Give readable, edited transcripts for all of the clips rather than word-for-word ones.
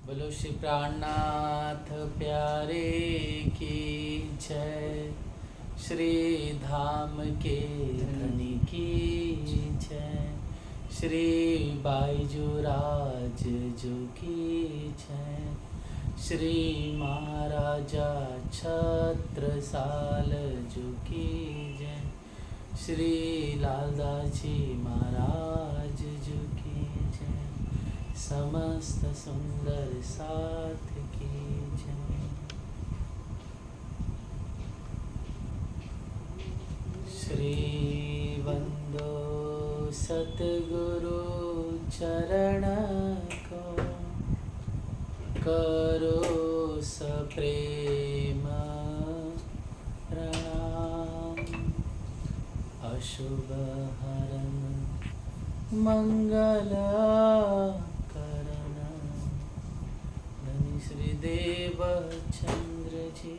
बोलो श्री प्राणनाथ प्यारे की जय। श्री धाम के धनी की जय। श्री बाईजूराज जो की जय। श्री महाराजा छत्रसाल जो की जय। श्री लालदासी महाराज जो की जय। समस्त सुंदर साथ की जय। श्री वंदो सतगुरु चरण को, करो सप्रेम प्रणाम। अशुभ हरन मंगल करण, धनी श्री देव चंद्र जी।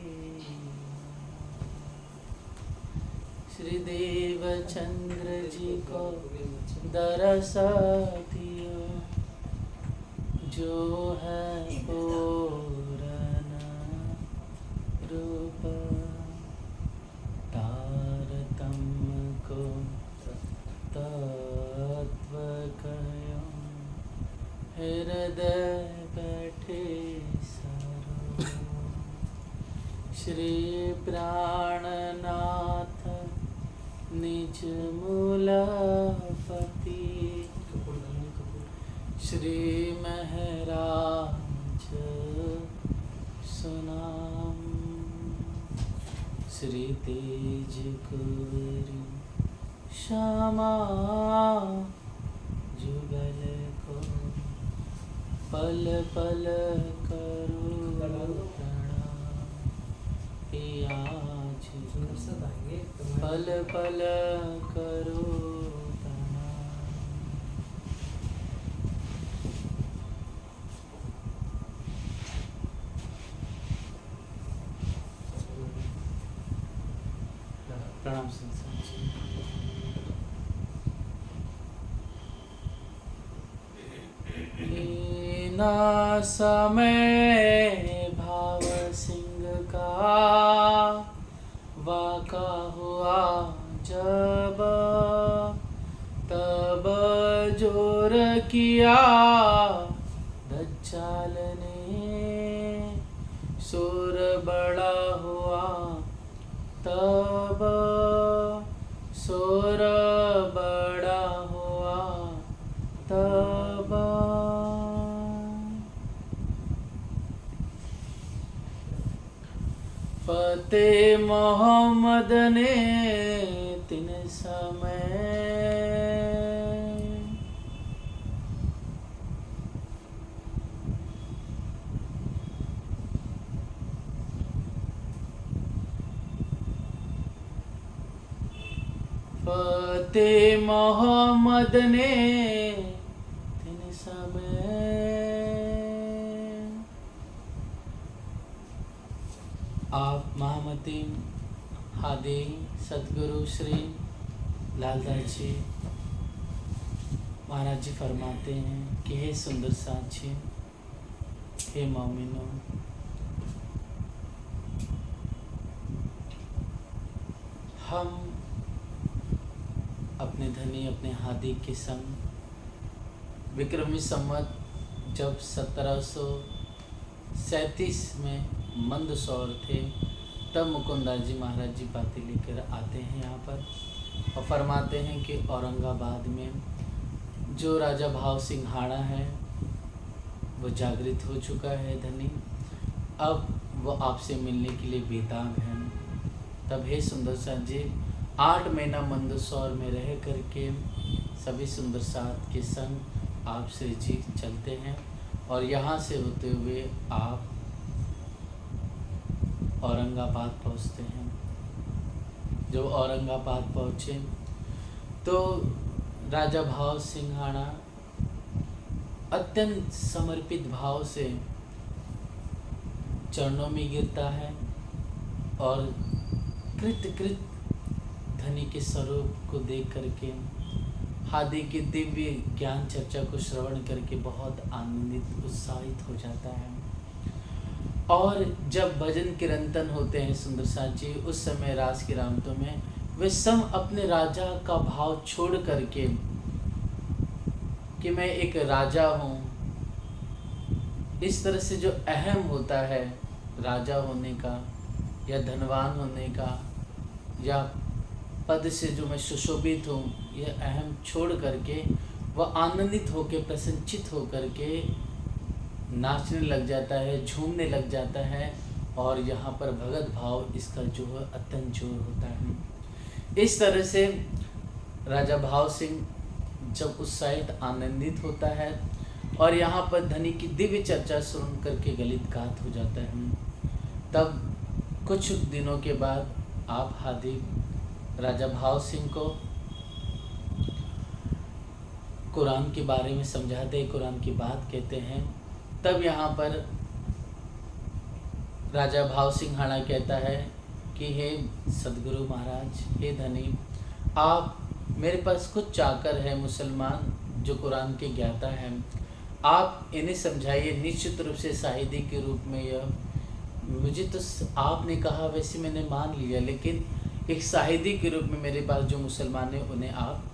श्री देव चंद्र जी को दरस दियो, जो है पूरन रूप। तारतम्य को तत्व कयो, हृदय बैठे सरो। श्री प्राणनाथ निज मूलपति, श्री महराज सुनाम। श्री तेज कुंवरी श्यामा जुगल को, पल पल करो प्रणाम। आज पल पल करो प्रणाम। प्रणाम संसार जी। ना समय भाव सिंह का वाका हुआ जब, तब जोर किया दज्जाल ने। सुर बड़ा हुआ तब, सुर बड़ा हुआ तब। फतेह मोहम्मद ने तिन समय, फतेह मोहम्मद ने तिन समय। आप महामती हादी सतगुरु श्री लालदास जी महाराज जी फरमाते हैं कि हे सुंदर साथी, हे मोमिनो, हम अपने धनी अपने हादी के संग विक्रमी संवत जब 1737 में मंदसौर थे, तब मुकुंदास जी महाराज जी बातें लेकर आते हैं यहाँ पर और फरमाते हैं कि औरंगाबाद में जो राजा भाव सिंहाड़ा है वो जागृत हो चुका है धनी, अब वो आपसे मिलने के लिए बेताब है। तब हे सुंदर साथ जी 8 महीना मंदसौर में रह करके सभी सुंदर साथ के संग आप श्री जी चलते हैं और यहाँ से होते हुए आप औरंगाबाद पहुँचते हैं। जब औरंगाबाद पहुँचे तो राजा भाव सिंहाड़ा अत्यंत समर्पित भाव से चरणों में गिरता है और कृत धनी के स्वरूप को देख करके हादी की दिव्य ज्ञान चर्चा को श्रवण करके बहुत आनंदित उत्साहित हो जाता है। और जब भजन कीर्तन होते हैं सुंदर साथ जी, उस समय रास की रामतों में वे सब अपने राजा का भाव छोड़ करके कि मैं एक राजा हूँ, इस तरह से जो अहम होता है राजा होने का या धनवान होने का या पद से जो मैं सुशोभित हूँ, यह अहम छोड़ करके वह आनंदित होकर प्रसन्नचित होकर के नाचने लग जाता है, झूमने लग जाता है। और यहाँ पर भगत भाव इसका जो है अत्यंत जोर होता है। इस तरह से राजा भाव सिंह जब उत्साहित आनंदित होता है और यहाँ पर धनी की दिव्य चर्चा सुन करके गलित घात हो जाता है, तब कुछ दिनों के बाद आप हादी राजा भाव सिंह को कुरान के बारे में समझाते, कुरान की बात कहते हैं। तब यहाँ पर राजा भाव सिंह हाड़ा कहता है कि हे सदगुरु महाराज, हे धनी, आप मेरे पास कुछ चाकर है मुसलमान जो कुरान के ज्ञाता हैं, आप इन्हें समझाइए। निश्चित रूप से शाहिदी के रूप में यह मुझे तो आपने कहा वैसे मैंने मान लिया, लेकिन एक शाहिदी के रूप में मेरे पास जो मुसलमान हैं उन्हें आप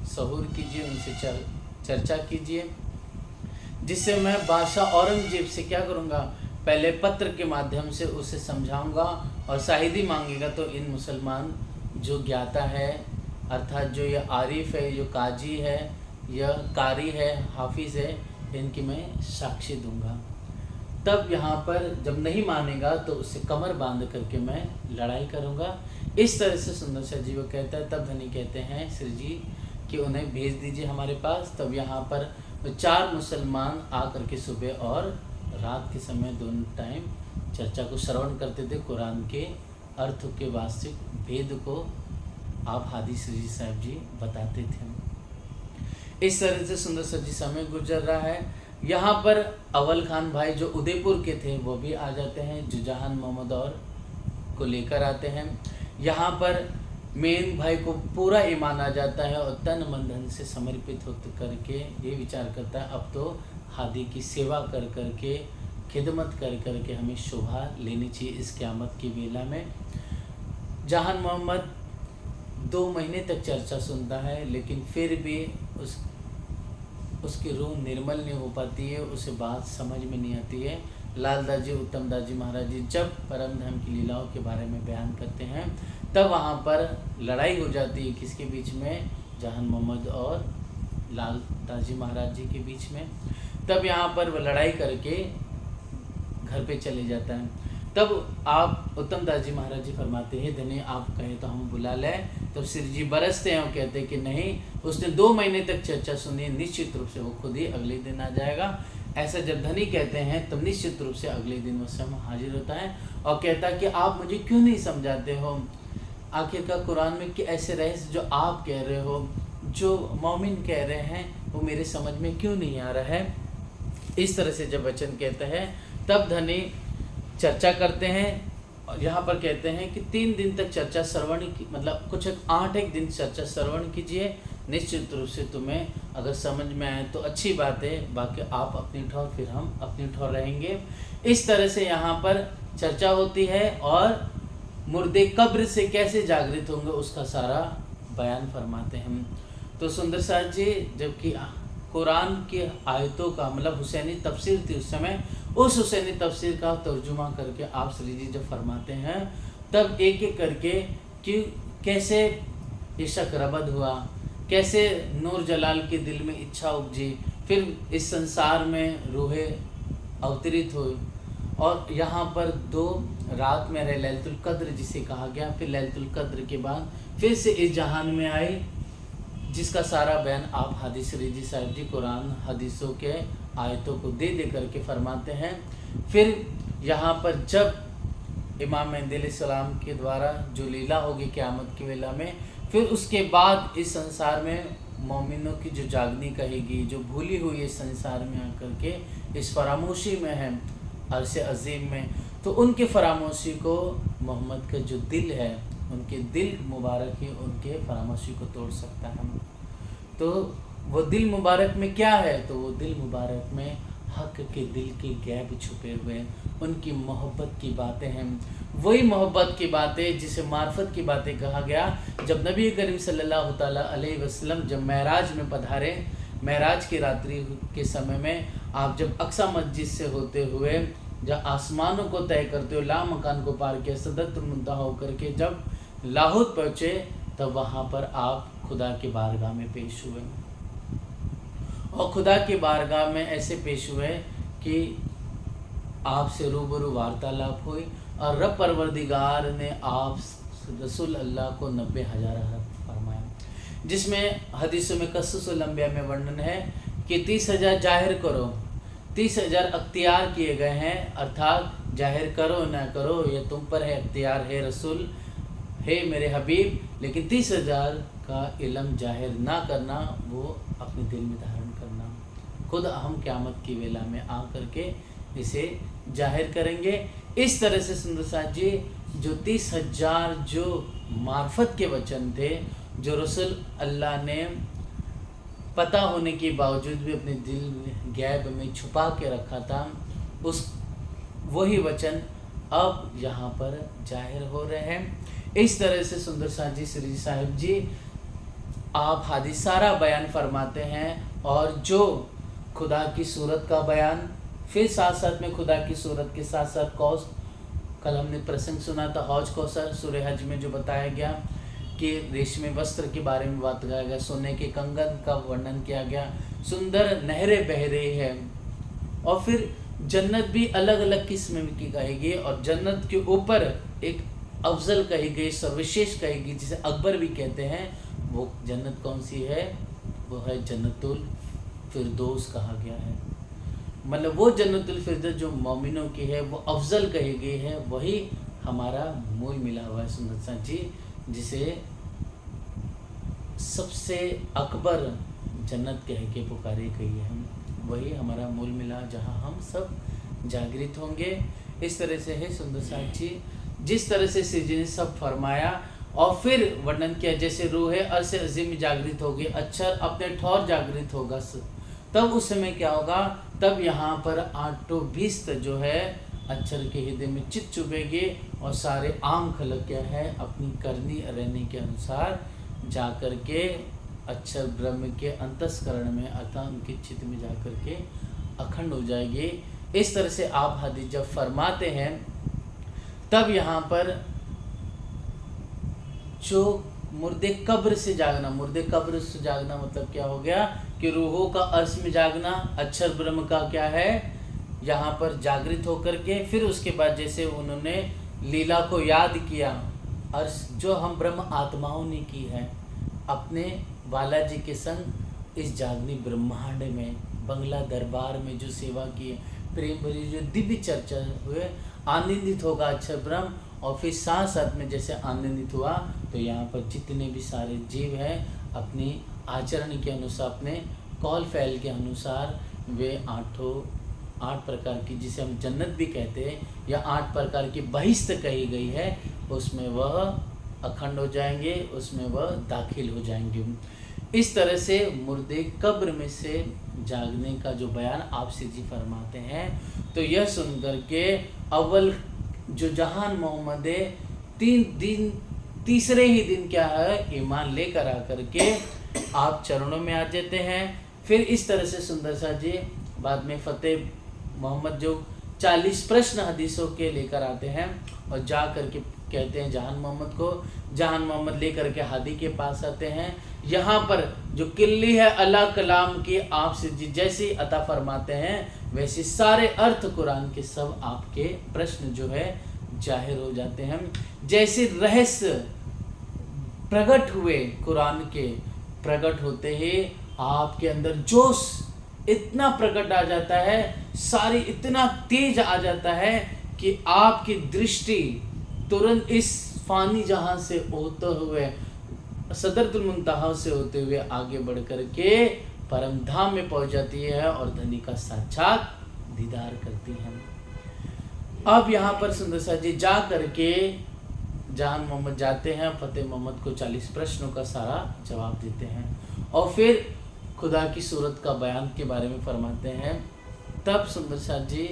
सहूर कीजिए, उनसे चर्चा कीजिए, जिससे मैं बादशाह औरंगजेब से क्या करूँगा, पहले पत्र के माध्यम से उसे समझाऊंगा और शाहिदी मांगेगा तो इन मुसलमान जो ज्ञाता है, अर्थात जो ये आरिफ है, जो काजी है, यह कारी है, हाफिज़ है, इनकी मैं साक्षी दूंगा। तब यहाँ पर जब नहीं मानेगा तो उससे कमर बांध करके मैं लड़ाई करूँगा। इस तरह से सुंदर सा जी वो कहता है। तब धनी कहते हैं श्री जी कि उन्हें भेज दीजिए हमारे पास। तब यहाँ पर 4 मुसलमान आकर के सुबह और रात के समय दोनों टाइम चर्चा को श्रवण करते थे, कुरान के अर्थ के वास्तविक भेद को आप हादी श्री जी साहब जी बताते थे। इस तरह से सुंदर सा जी समय गुजर रहा है। यहाँ पर अव्वल खान भाई जो उदयपुर के थे वो भी आ जाते हैं, जुजान मोहम्मद और को लेकर आते हैं। यहाँ पर मेन भाई को पूरा ईमान आ जाता है और तन मन धन से समर्पित होकर करके ये विचार करता है अब तो हादी की सेवा कर करके, खिदमत कर करके हमें शोभा लेनी चाहिए इस क़यामत की बेला में। जहान मोहम्मद 2 महीने तक चर्चा सुनता है, लेकिन फिर भी उसकी रूह निर्मल नहीं हो पाती है, उसे बात समझ में नहीं आती है। लाल दास जी, उत्तम दास जी महाराज जी जब परम धाम की लीलाओं के बारे में बयान करते हैं, तब वहाँ पर लड़ाई हो जाती है किसके बीच में, जहान मोहम्मद और लाल दास जी महाराज जी के बीच में। तब यहाँ पर वह लड़ाई करके घर पे चले जाता है। तब आप उत्तम दास जी महाराज जी फरमाते हैं धनी आप कहें तो हम बुला लें। तब श्री जी बरसते हैं और कहते हैं कि नहीं, उसने 2 महीने तक चर्चा सुनी, निश्चित रूप से वो खुद ही अगले दिन आ जाएगा। ऐसा जब धनी कहते हैं तब निश्चित रूप से अगले दिन वो स्वयं हाजिर होता है और कहता है कि आप मुझे क्यों नहीं समझाते हो, आखिरकार कुरान में कि ऐसे रहस्य जो आप कह रहे हो, जो मोमिन कह रहे हैं, वो मेरे समझ में क्यों नहीं आ रहा है। इस तरह से जब वचन कहते हैं तब धनी चर्चा करते हैं और यहाँ पर कहते हैं कि 3 दिन तक चर्चा श्रवण की, मतलब कुछ 8 दिन चर्चा श्रवण कीजिए, निश्चित रूप से तुम्हें अगर समझ में आए तो अच्छी बात है, बाकी आप अपनी ठौर फिर हम अपनी ठौर रहेंगे। इस तरह से यहाँ पर चर्चा होती है और मुर्दे कब्र से कैसे जागृत होंगे उसका सारा बयान फरमाते हैं। तो सुंदर साहब जी जबकि कुरान की आयतों का मतलब हुसैनी तफसीर थी उस समय, उस हुसैनी तफसीर का तर्जुमा करके आप श्री जी जब फरमाते हैं तब एक एक करके कि कैसे ये शक रबद हुआ, कैसे नूर जलाल के दिल में इच्छा उपजी, फिर इस संसार में रूहें अवतरित हुई और यहाँ पर 2 रात में रहे, लैलतुल कद्र जिसे कहा गया, फिर लैलतुल कद्र के बाद फिर से इस जहान में आई, जिसका सारा बयान आप हादी श्री जी साहब जी कुरान हदीसों के आयतों को दे करके फरमाते हैं। फिर यहाँ पर जब इमाम मेहदी अलैहिस्सलाम के द्वारा जो लीला होगी क़यामत की वेला में, फिर उसके बाद इस संसार में मोमिनों की जो जागनी कहेगी, जो भूली हुई इस संसार में आकर के इस फरामोशी में है अरसे अजीम में, तो उनके फरामोशी को मोहम्मद का जो दिल है, उनके दिल मुबारक ही उनके फरामोशी को तोड़ सकता है। तो वो दिल मुबारक में क्या है, तो वो दिल मुबारक में हक के दिल के गैब छुपे हुए हैं, उनकी मोहब्बत की बातें हैं। वही मोहब्बत की बातें जिसे मार्फत की बातें कहा गया। जब नबी करीम सल्लल्लाहु ताला अलैहि वसल्लम जब महराज में पधारे, महराज की रात्रि के समय में आप जब अक्सा मस्जिद से होते हुए जब आसमानों को तय करते हुए ला मकान को पार किया, सिदरतुल मुंतहा होकर के जब लाहौर पहुँचे, तब वहाँ पर आप खुदा की बारगाह में पेश हुए। और खुदा की बारगाह में ऐसे पेश हुए कि आपसे रूबरू वार्तालाप हुई और रब परवरदिगार ने आप रसूल अल्लाह को 90,000 हरफ फरमाया, जिसमें हदीसों में कसूसुल अंबिया में वर्णन है कि 30,000 जाहिर करो, 30,000 अख्तियार किए गए हैं, अर्थात जाहिर करो ना करो ये तुम पर है, अख्तियार है रसूल है मेरे हबीब, लेकिन 30,000 का इल्म जाहिर ना करना, वो अपने दिल में धारण करना। खुद हम क़यामत की वेला में आ करके इसे जाहिर करेंगे। इस तरह से सुंदर साथ जी जो 30,000 जो मार्फत के वचन थे, जो रसूल अल्लाह ने पता होने के बावजूद भी अपने दिल गैब में छुपा के रखा था, उस वही वचन अब यहाँ पर जाहिर हो रहे हैं। इस तरह से सुंदर साथ जी श्री साहिब जी आप हादीस सारा बयान फरमाते हैं, और जो खुदा की सूरत का बयान, फिर साथ साथ में खुदा की सूरत के साथ साथ कौस, कल हमने प्रसंग सुना था हौज कौसर सूरह हज में जो बताया गया कि रेशमी वस्त्र के बारे में बात किया गया, सोने के कंगन का वर्णन किया गया, सुंदर नहरें बह रही है, और फिर जन्नत भी अलग अलग किस्म की कहेगी, और जन्नत के ऊपर एक अफजल कही गई, सर्वश्रेष्ठ कहेगी, जिसे अकबर भी कहते हैं। वो जन्नत कौन सी है, वो है जन्नतुल फिरदौस कहा गया है। मतलब वो जन्नतुल फिरदौस जो मोमिनों की है, वो अफजल कही गई है, वही हमारा मूल मिला हुआ है सुंदर सा जी, जिसे सबसे अकबर जन्नत कह के पुकारे गई है, वही हमारा मूल मिला, जहाँ हम सब जागृत होंगे। इस तरह से है सुंदर सा जी, जिस तरह से श्री ने सब फरमाया और फिर वर्णन किया, जैसे रूह अर्श अजीम में जागृत होगी, अक्षर अपने ठौर जागृत होगा, तब उस समय क्या होगा, तब यहाँ पर आठों बीस्त जो है अक्षर के हृदय में चित चुभेगी, और सारे आम खलक क्या है अपनी करनी रहने के अनुसार जा कर के अक्षर ब्रह्म के अंतस्करण में, अर्थात उनके चित्त में जा कर के अखंड हो जाएगी। इस तरह से आप हदीस जब फरमाते हैं, तब यहाँ पर जो मुर्दे कब्र से जागना, मुर्दे कब्र से जागना मतलब क्या हो गया कि रूहों का अर्श में जागना, अक्षर ब्रह्म का क्या है यहाँ पर जागृत होकर के, फिर उसके बाद जैसे उन्होंने लीला को याद किया, अर्श जो हम ब्रह्म आत्माओं ने की है अपने बालाजी के संग इस जागनी ब्रह्मांड में, बंगला दरबार में जो सेवा की, प्रेम भरी जो दिव्य चर्चा हुए, आनंदित होगा अक्षर ब्रह्म। और फिर साथ साथ में जैसे आनंदित हुआ, तो यहाँ पर जितने भी सारे जीव हैं अपनी आचरण के अनुसार, अपने कौल फैल के अनुसार, वे आठ प्रकार की, जिसे हम जन्नत भी कहते हैं, या 8 प्रकार की बहिश्त कही गई है, उसमें वह अखंड हो जाएंगे, उसमें वह दाखिल हो जाएंगे। इस तरह से मुर्दे कब्र में से जागने का जो बयान आप श्री जी फरमाते हैं, तो यह सुनकर के अव्वल जो जहान मोहम्मद तीसरे ही दिन क्या है ईमान लेकर आकर के आप चरणों में आ जाते हैं। फिर इस तरह से सुंदर सा जी बाद में फतेह मोहम्मद जो 40 प्रश्न हदीसों के लेकर आते हैं, और जा कर के कहते हैं जहान मोहम्मद को, जहान मोहम्मद लेकर के हादी के पास आते हैं। यहाँ पर जो किल्ली है अल्लाह कलाम की आप से जी जैसी अता फरमाते हैं, वैसे सारे अर्थ कुरान के सब आपके प्रश्न जो है जाहिर हो जाते हैं। जैसे रहस्य प्रकट हुए कुरान के, प्रकट होते ही आपके अंदर जोश इतना प्रकट आ जाता है, सारी इतना तेज आ जाता है कि आपकी दृष्टि तुरंत इस फानी जहां से होते हुए, सदरतुल मुंतहा से होते हुए आगे बढ़ कर के परम धाम में पहुंच जाती है, और धनी का साक्षात दीदार करती हैं। अब यहाँ पर सुंदर सा जी जा करके जहान मोहम्मद जाते हैं, फतेह मोहम्मद को 40 प्रश्नों का सारा जवाब देते हैं, और फिर खुदा की सूरत का बयान के बारे में फरमाते हैं। तब सुंदर शाह जी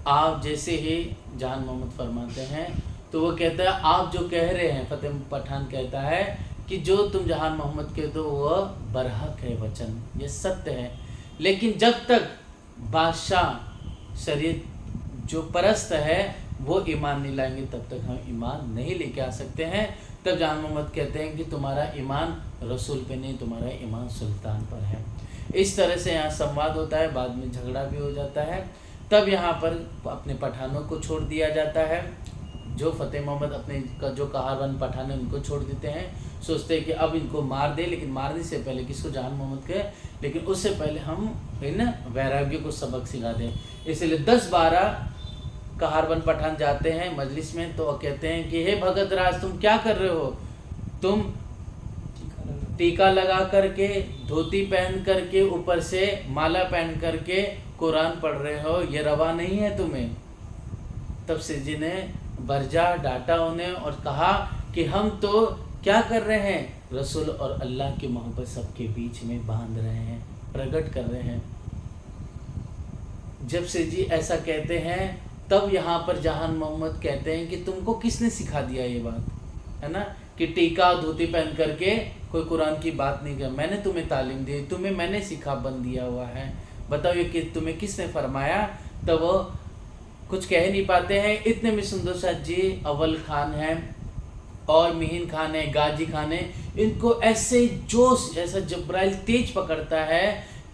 आप जैसे ही जहान मोहम्मद फरमाते हैं तो वो कहता है आप जो कह रहे हैं, फतेह पठान कहता है कि जो तुम जहान मोहम्मद कहते हो वह बरहक है वचन, ये सत्य है, लेकिन जब तक बादशाह शरीयत जो परस्त है वो ईमान नहीं लाएंगे तब तक हम ईमान नहीं लेके आ सकते हैं। तब जहान मोहम्मद कहते हैं कि तुम्हारा ईमान रसूल पे नहीं, तुम्हारा ईमान सुल्तान पर है। इस तरह से यहाँ संवाद होता है, बाद में झगड़ा भी हो जाता है। तब यहाँ पर अपने पठानों को छोड़ दिया जाता है। जो फतेह मोहम्मद अपने जो कहारवान पठान है उनको छोड़ देते हैं, सोचते हैं कि अब इनको मार दे, लेकिन मारने से पहले किसको, जहान मोहम्मद के, लेकिन उससे पहले हम इन वैराग्य को सबक सिखा दें। इसलिए 10-12 कहारवान पठान जाते हैं मजलिस में, तो कहते हैं कि हे भगत राज तुम क्या कर रहे हो, तुम टीका लगा करके, धोती पहन करके, ऊपर से माला पहन करके कुरान पढ़ रहे हो, ये रवा नहीं है तुम्हें। तब से जी ने बरजा डांटा उन्हें और कहा कि हम तो क्या कर रहे हैं, रसूल और अल्लाह की मोहब्बत सबके बीच में बांध रहे हैं, प्रकट कर रहे हैं। जब से जी ऐसा कहते हैं तब यहाँ पर जहान मोहम्मद कहते हैं कि तुमको किसने सिखा दिया ये बात, है ना, कि टीका धोती पहन करके कोई कुरान की बात नहीं कर, मैंने तुम्हें तालीम दी, तुम्हें मैंने सिखा बन दिया हुआ है, बताओ ये कि तुम्हें किसने फरमाया। तब वो कुछ कह नहीं पाते हैं। इतने में सुंदर शाह जी, अव्वल खान है और मिहिन खान है, गाजी खान है, इनको ऐसे जोश, ऐसा जब्राइल तेज पकड़ता है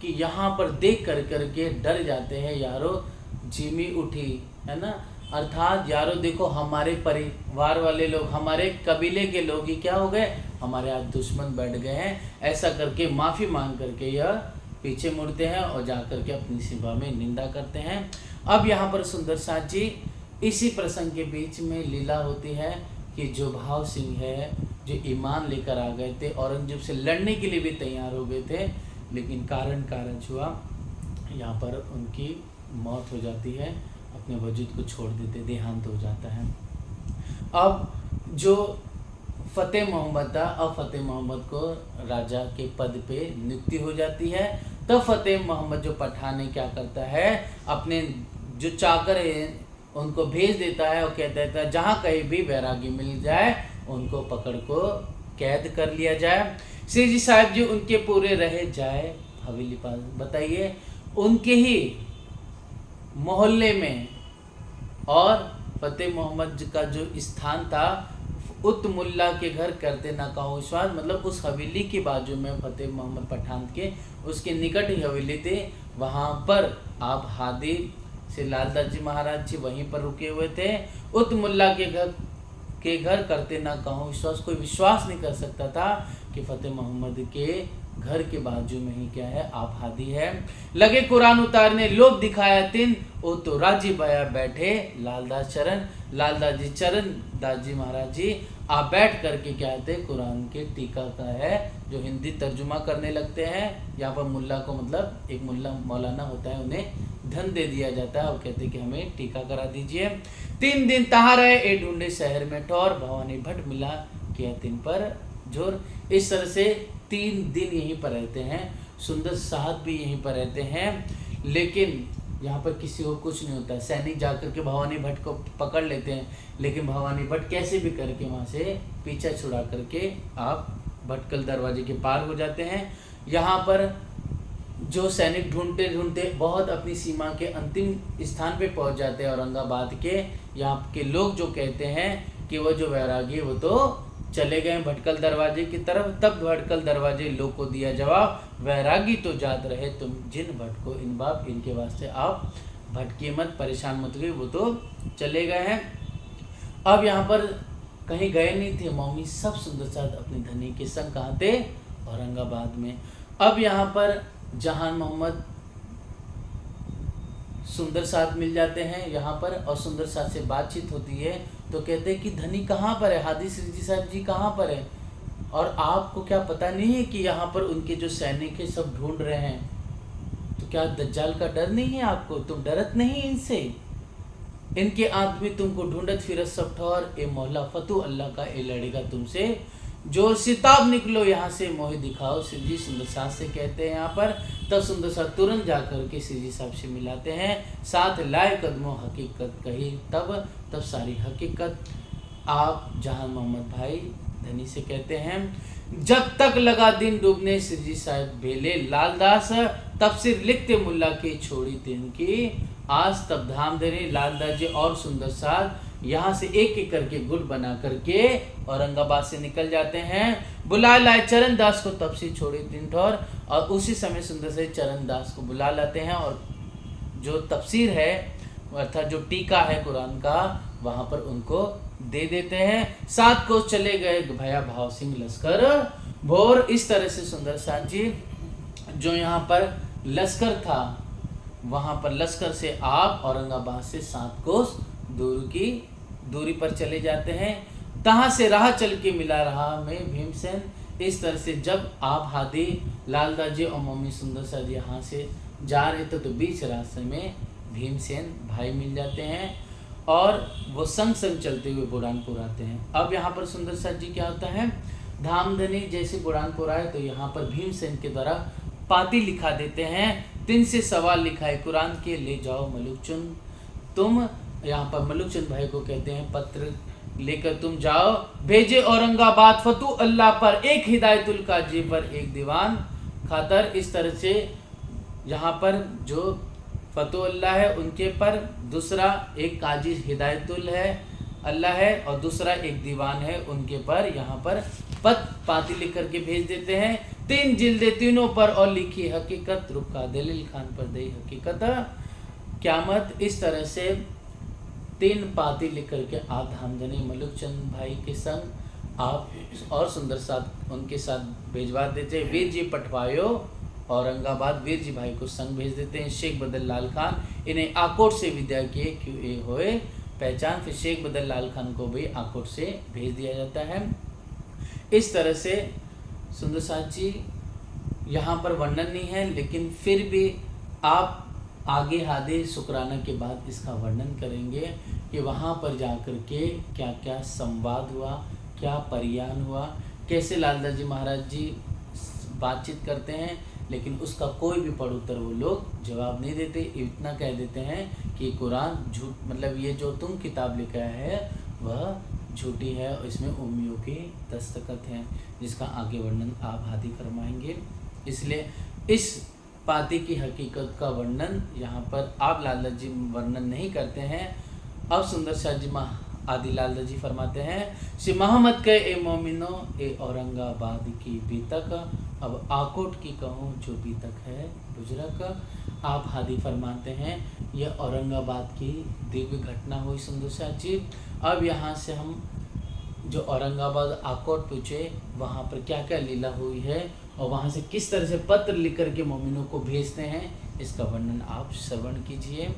कि यहाँ पर देख कर करके डर जाते हैं। यारो झिमी उठी, है ना, अर्थात यारो देखो हमारे परिवार वाले लोग, हमारे कबीले के लोग ही क्या हो गए, हमारे आज दुश्मन बैठ गए हैं। ऐसा करके माफ़ी मांग करके यह पीछे मुड़ते हैं और जा कर के अपनी सभा में निंदा करते हैं। अब यहाँ पर सुंदर शाह जी इसी प्रसंग के बीच में लीला होती है कि जो भाव सिंह है, जो ईमान लेकर आ गए थे, औरंगजेब से लड़ने के लिए भी तैयार हो गए थे, लेकिन कारण हुआ, यहाँ पर उनकी मौत हो जाती है, अपने वजूद को छोड़ देते, देहांत हो जाता है। अब जो फतेह मोहम्मद था, अब फतेह मोहम्मद को राजा के पद पे नियुक्ति हो जाती है। तब फतेह मोहम्मद जो पठान है क्या करता है, अपने जो चाकर है उनको भेज देता है और कहता है जहाँ कहीं भी वैरागी मिल जाए उनको पकड़ को कैद कर लिया जाए। श्री जी साहब जी उनके पूरे रह जाए हवेली पास, बताइए उनके ही मोहल्ले में, और फतेह मोहम्मद का जो स्थान था उत मुल्ला के घर करते ना कहो विश्वास, मतलब उस हवेली के बाजू में फतेह मोहम्मद पठान के उसके निकट ही हवेली थी। वहाँ पर आप हादी से लालदास जी महाराज जी वहीं पर रुके हुए थे। उत मुल्ला के घर करते ना कहो विश्वास, कोई विश्वास नहीं कर सकता था कि फतेह मोहम्मद के घर के बाजू में ही क्या है, आप हादी है। लगे कुरान उतारने लोग दिखाया तिन, ओ तो राजी बया बैठे लालदास चरण, लालदास जी चरण दास जी महाराज जी आप बैठ करके क्या कहते हैं, कुरान के टीका का है जो हिंदी तर्जुमा करने लगते हैं। यहाँ पर मुल्ला को मतलब एक मुल्ला मौलाना होता है, उन्हें धन दे दिया जाता है और कहते हैं कि हमें टीका करा दीजिए। 3 दिन तहाँ रहे ए ढूंढे शहर में ठौर, भवानी भट्ट मिला किया 3 पर जोर। इस तरह से 3 दिन यहीं पर रहते हैं। सुंदर साहब भी यहीं पर रहते हैं, लेकिन यहाँ पर किसी को कुछ नहीं होता। सैनिक जाकर के भवानी भट्ट को पकड़ लेते हैं, लेकिन भवानी भट्ट कैसे भी करके वहाँ से पीछा छुड़ा करके आप भटकल दरवाजे के पार हो जाते हैं। यहाँ पर जो सैनिक ढूंढते ढूंढते बहुत अपनी सीमा के अंतिम स्थान पे पहुँच जाते हैं औरंगाबाद के। यहाँ के लोग जो कहते हैं कि वो जो वैरागी वो तो चले गए भटकल दरवाजे की तरफ। तब भटकल दरवाजे लोग को दिया जवाब, वैरागी तो जात रहे तुम जिन भटको इन बाप, इनके वास्ते आप भटकिए मत, परेशान मत हुए, वो तो चले गए हैं। अब यहाँ पर कहीं गए नहीं थे मौमी, सब सुंदर साथ अपने धनी के संग कहाँ थे, औरंगाबाद में। अब यहाँ पर जहान मोहम्मद सुंदर साथ मिल जाते हैं यहाँ पर, और सुंदर साथ से बातचीत होती है तो कहते हैं कि धनी कहाँ पर है, हादी श्री जी साहब जी कहाँ पर है, और आपको क्या पता नहीं है कि यहाँ पर उनके जो सैनिक है सब ढूंढ रहे हैं, तो क्या दज्जाल का डर नहीं है आपको, तुम डरत नहीं इनसे, इनके आंख भी तुमको ढूंढत फिरत सब ठौर, ए मौला फतू अल्लाह का ए लड़ेगा तुमसे जो सिताब निकलो यहाँ से मोहे दिखाओ, श्री जी सुंदर साथ से कहते हैं यहाँ पर। तब सुंदर साथ तुरंत जा कर के श्री जी साहब से मिलाते हैं, साथ लाए कदमों हकीकत कही तब सारी हकीकत। आप जहां मोहम्मद भाई धनी से कहते हैं, जब तक लगा दिन डूबने श्री जी साहब बेले लालदास, तफसीर लिखते मुल्ला की छोड़ी दिन की आज। तब धाम धनी लालदास जी और सुंदर साथ यहाँ से एक एक करके गुट बना करके औरंगाबाद से निकल जाते हैं। बुला लाए चरणदास को तफसीर छोड़ी दिन ठौर, और उसी समय सुंदर से चरणदास को बुला लाते हैं और जो तफसीर है अर्थात जो टीका है कुरान का वहाँ पर उनको दे देते हैं। 7 कोस चले गए भैया भाव सिंह लश्कर भोर। इस तरह से सुंदर साथ जी जो यहाँ पर लश्कर था वहाँ पर लश्कर से आप औरंगाबाद से 7 कोस दूरी पर चले जाते हैं। तहाँ से राह चल के मिला रहा में भीमसेन। इस तरह से जब आप हादी लालदास जी और मम्मी सुंदर साथ जी यहाँ से जा रहे थे तो बीच रास्ते में भीमसेन भाई मिल जाते हैं और वो संग संग चलते हुए बुरहानपुर आते हैं। अब यहाँ पर सुंदर साथ जी क्या होता है, धामधनी जैसे बुरहानपुर आए तो यहाँ पर भीमसेन के द्वारा पाती लिखा देते हैं। 3 से सवाल लिखा है कुरान के, ले जाओ मलुकचुन तुम। यहाँ पर मलुकचंद भाई को कहते हैं पत्र लेकर तुम जाओ, भेजे औरंगाबाद फतू अल्लाह पर, एक हिदायतुल काजी पर, एक दीवान खातर। इस तरह से यहाँ पर जो फतू अल्लाह है उनके पर, दूसरा एक काजी हिदायतुल है अल्लाह है और दूसरा एक दीवान है उनके पर यहाँ पर पाती लिख करके भेज देते हैं। 3 जिल्दे तीनों पर और लिखी हकीकत, रुका दलील खान पर दई हकीकत क्यामत। इस तरह से 3 पाती लिख करके आप धामधनी मलुकचंद भाई के संग आप और सुंदर साथ उनके साथ भेजवा देते हैं। वीर जी पटवायो औरंगाबाद, वीर जी भाई को संग भेज देते हैं। शेख बदल लाल खान इन्हें आकोट से विद्या किए क्यों होए पहचान, फिर शेख बदल लाल खान को भी आकोट से भेज दिया जाता है। इस तरह से सुंदर साथ जी यहाँ पर वर्णन नहीं है, लेकिन फिर भी आप आगे हादे शुक्राना के बाद इसका वर्णन करेंगे कि वहाँ पर जाकर के क्या क्या संवाद हुआ, क्या परियान हुआ, कैसे लालदास जी महाराज जी बातचीत करते हैं, लेकिन उसका कोई भी पढ़ोत्तर वो लोग जवाब नहीं देते। इतना कह देते हैं कि कुरान झूठ, मतलब ये जो तुम किताब लिखा है वह झूठी है और इसमें उम्मियों की दस्तखत हैं, जिसका आगे वर्णन आप हादी फरमाएंगे। इसलिए इस पाती की हकीकत का वर्णन यहाँ पर आप लालदास जी वर्णन नहीं करते हैं। अब सुंदर शाह जी आदि लालदास जी फरमाते हैं, श्री मोहम्मद के ए मोमिनो ए औरंगाबाद की बीतक, अब आकोट की कहूँ जो बीतक है बुजुर्ग। आप हादी फरमाते हैं यह औरंगाबाद की दिव्य घटना हुई सुंदर शाह जी। अब यहाँ से हम जो औरंगाबाद आकोट पूछे वहाँ पर क्या क्या लीला हुई है और वहाँ से किस तरह से पत्र लिख कर के मोमिनों को भेजते हैं, इसका वर्णन आप श्रवण कीजिए।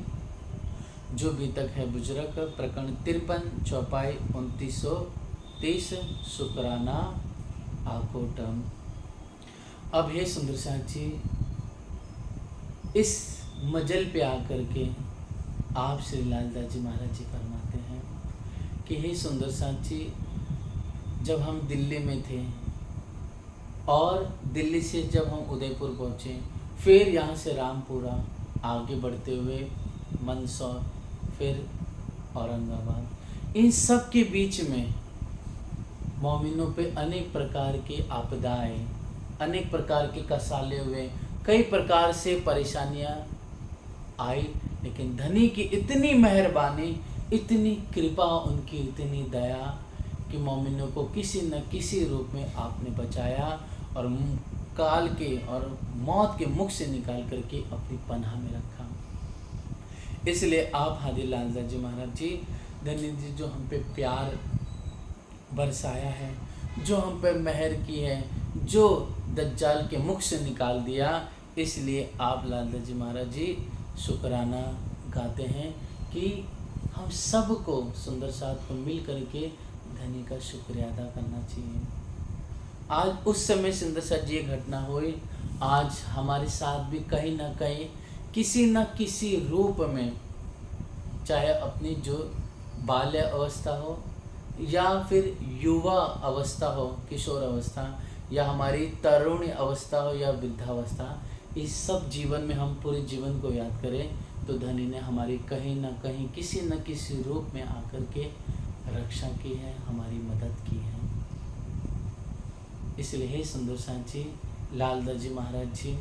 जो बीतक है बुजुर्ग, प्रकरण 53, चौपाई 2930, शुक्राना आकोटम। अब हे सुंदर शाह जी, इस मजल पे आकर के आप श्री लालदास जी महाराज जी फरमाते हैं कि हे सुंदर शाह जी, जब हम दिल्ली में थे और दिल्ली से जब हम उदयपुर पहुँचे, फिर यहाँ से रामपुरा आगे बढ़ते हुए मंदसौर, फिर औरंगाबाद, इन सब के बीच में मोमिनों पे अनेक प्रकार की आपदाएं, अनेक प्रकार के कसाले हुए, कई प्रकार से परेशानियां आई, लेकिन धनी की इतनी मेहरबानी, इतनी कृपा, उनकी इतनी दया कि मोमिनों को किसी न किसी रूप में आपने बचाया और काल के और मौत के मुख से निकाल करके अपनी पनाह में रखा। इसलिए आप हादी लालदास जी महाराज जी धनी जी जो हम पे प्यार बरसाया है, जो हम पे मेहर की है, जो दज्जाल के मुख से निकाल दिया, इसलिए आप लालदास जी महाराज जी शुक्राना गाते हैं कि हम सबको सुंदर साथ को मिल करके धनी का शुक्रिया अदा करना चाहिए। आज उस समय सुंदर साथ जी ये घटना हुई, आज हमारे साथ भी कहीं ना कहीं किसी न किसी रूप में, चाहे अपनी जो बाल्य अवस्था हो, या फिर युवा अवस्था हो, किशोर अवस्था, या हमारी तरुण अवस्था हो या वृद्धावस्था, इस सब जीवन में हम पूरे जीवन को याद करें तो धनी ने हमारी कहीं ना कहीं किसी न किसी रूप में आकर के रक्षा की है, हमारी मदद की है। इसलिए हे सुंदर साथ जी, लालदास जी महाराज जी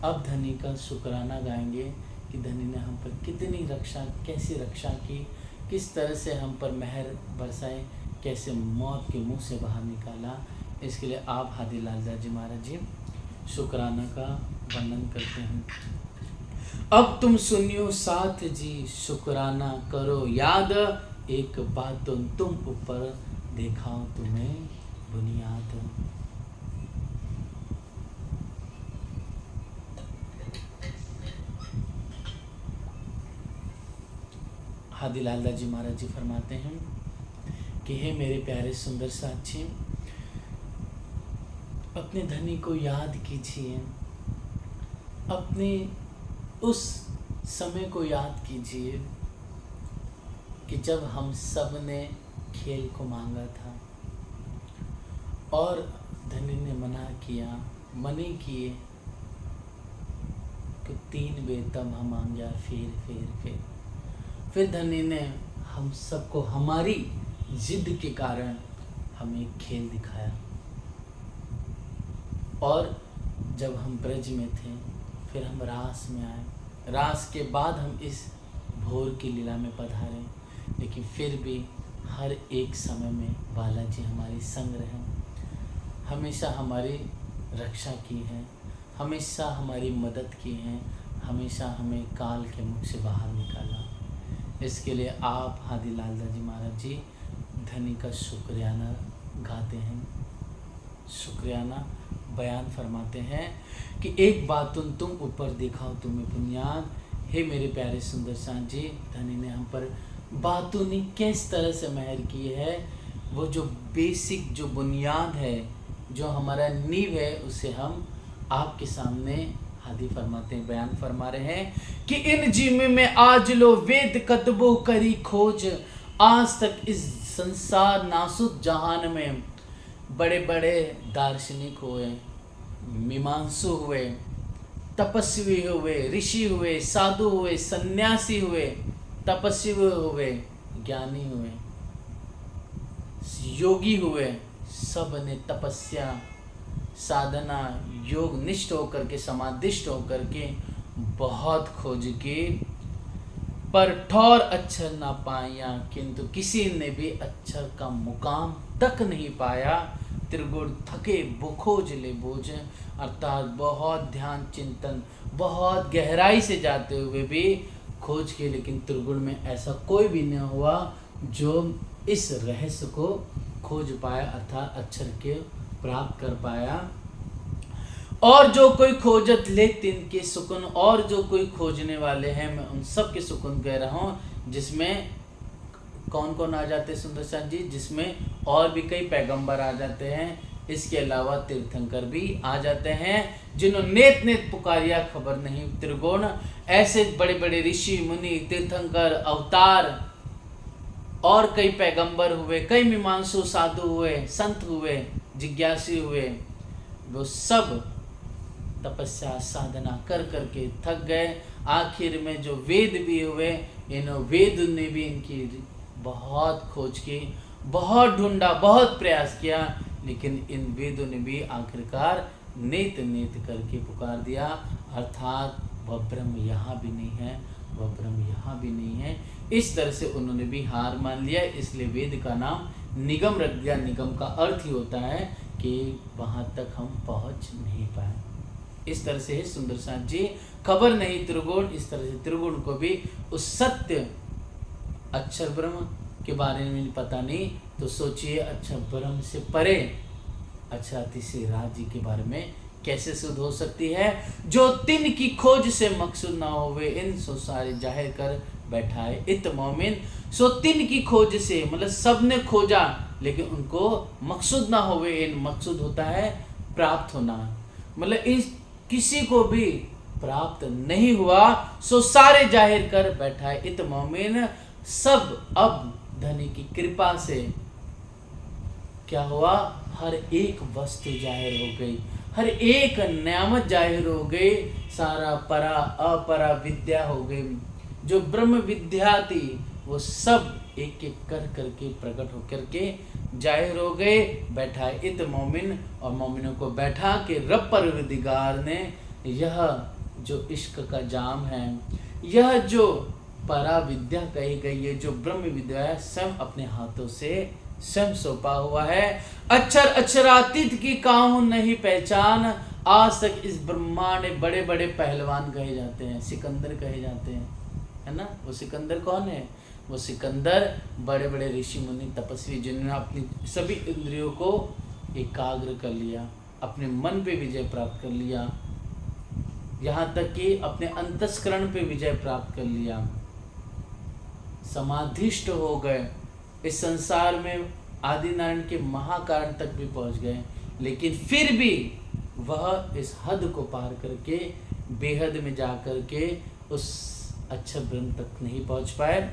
अब धनी का शुक्राना गाएंगे कि धनी ने हम पर कितनी रक्षा, कैसी रक्षा की, किस तरह से हम पर मेहर बरसाए, कैसे मौत के मुंह से बाहर निकाला। इसके लिए आप हादी लालदास जी महाराज जी शुक्राना का वर्णन करते हैं। अब तुम सुनियो साथ जी, शुक्राना करो याद, एक बात तो तुम ऊपर देखाओ तुम्हें बुनियाद। हादी लालदास जी महाराज जी फरमाते हैं कि हे मेरे प्यारे सुंदर साथी, अपने धनी को याद कीजिए, अपने उस समय को याद कीजिए कि जब हम सब ने खेल को मांगा था और धनी ने मना किया, मने किए कि 3 बेतम हम मांगा फिर धनी ने हम सबको हमारी जिद के कारण हमें खेल दिखाया। और जब हम ब्रज में थे, फिर हम रास में आए, रास के बाद हम इस भोर की लीला में पधारे, लेकिन फिर भी हर एक समय में बालाजी हमारे संग रहे, हमेशा हमारी रक्षा की है, हमेशा हमारी मदद की है, हमेशा हमें काल के मुख से बाहर निकाला। इसके लिए आप हादी लालदास जी महाराज जी धनी का शुक्रियाना गाते हैं, शुक्रियाना बयान फरमाते हैं कि एक बात तुम ऊपर दिखाओ तुम्हें बुनियाद। हे मेरे प्यारे सुंदर साथ जी, धनी ने हम पर बातों ने किस तरह से मेहर की है, वो जो बेसिक जो बुनियाद है, जो हमारा नींव है, उसे हम आपके सामने हादी फरमाते हैं, बयान फरमा रहे हैं कि इन जीव में आज लो वेद कतबो करी खोज, आज तक इस संसार नासुत जहान में बड़े बड़े दार्शनिक हुए, मीमांसु हुए, तपस्वी हुए, ऋषि हुए, साधु हुए, सन्यासी हुए, तपस्वी हुए, ज्ञानी हुए, योगी हुए, सब ने तपस्या साधना योग निष्ठ होकर के, समाधिष्ठ होकर के बहुत खोज की, पर ठौर अक्षर ना पाया, किंतु किसी ने भी अक्षर का मुकाम तक नहीं पाया। त्रिगुण थके बुखोज ले बोझ, अर्थात बहुत ध्यान चिंतन, बहुत गहराई से जाते हुए भी खोज के, लेकिन त्रिगुण में ऐसा कोई भी नहीं हुआ जो इस रहस्य को खोज पाया, अर्थात अक्षर के प्राप्त कर पाया। और जो कोई खोजत ले तिनके सुकून, और जो कोई खोजने वाले हैं मैं उन सब के सुकून कह रहा हूँ, जिसमें कौन कौन आ जाते हैं सुंदर साथ जी, जिसमें और भी कई पैगंबर आ जाते हैं, इसके अलावा तीर्थंकर भी आ जाते हैं, जिन्होंने नेत नेत पुकारिया खबर नहीं त्रिगुण। ऐसे बड़े बड़े ऋषि मुनि तीर्थंकर अवतार और कई पैगंबर हुए, कई मीमांसु साधु हुए, संत हुए, जिज्ञासी हुए, वो सब तपस्या साधना कर करके थक गए। आखिर में जो वेद भी हुए, इन वेद ने भी इनकी बहुत खोज की, बहुत ढूंढा, बहुत प्रयास किया, लेकिन इन वेदों ने भी आखिरकार नेत नेत करके पुकार दिया, अर्थात वह ब्रह्म यहाँ भी नहीं है, वह ब्रह्म यहाँ भी नहीं है। इस तरह से उन्होंने भी हार मान लिया, इसलिए वेद का नाम निगम रख दिया। निगम का अर्थ ही होता है कि वहाँ तक हम पहुँच नहीं पाए। इस तरह से सुंदर साथ जी खबर नहीं त्रिगुण, इस तरह से त्रिगुण को भी उस सत्य अक्षर ब्रह्म के बारे में पता नहीं, तो सोचिए अक्षर ब्रह्म से परे अक्षरातिशी राज्य के बारे में कैसे शुद्ध हो सकती है। जो तिन की खोज से मकसूद ना होवे, इन सो सारे जाहिर कर बैठाए इत मोमिन। सो तिन की खोज से मतलब सब ने खोजा, लेकिन उनको मकसूद ना होवे, इन मकसूद होता है प्राप्त होना, मतलब इस किसी को भी प्राप्त नहीं हुआ, सो सारे जाहिर कर बैठाए इत मोमिन। सब अब धनी की कृपा से क्या हुआ, हर एक वस्तु जाहिर हो गई, हर एक नेमत जाहिर हो गई, सारा परा अपरा विद्या हो गई, जो ब्रह्म विद्या थी वो सब एक एक कर करके प्रकट होकर के जाहिर हो गए। बैठा इत मोमिन, और मोमिनों को बैठा के रब परवरदिगार ने यह जो इश्क का जाम है, यह जो परा विद्या कही गई है, जो ब्रह्म विद्या है, स्वयं अपने हाथों से स्वयं सौंपा हुआ है। अक्षर अक्षरातीत की काहू नहीं पहचान, आज तक इस ब्रह्मांड में बड़े बड़े पहलवान कहे जाते हैं, सिकंदर कहे जाते हैं, है ना। वो सिकंदर कौन है, वो सिकंदर बड़े बड़े ऋषि मुनि तपस्वी, जिन्होंने अपनी सभी इंद्रियों को एकाग्र कर लिया, अपने मन पे विजय प्राप्त कर लिया, यहाँ तक कि अपने अंतस्करण पे विजय प्राप्त कर लिया, समाधिष्ट हो गए, इस संसार में आदि नारायण के महाकारण तक भी पहुंच गए, लेकिन फिर भी वह इस हद को पार करके बेहद में जा करके उस अक्षर ब्रह्म तक नहीं पहुंच पाए।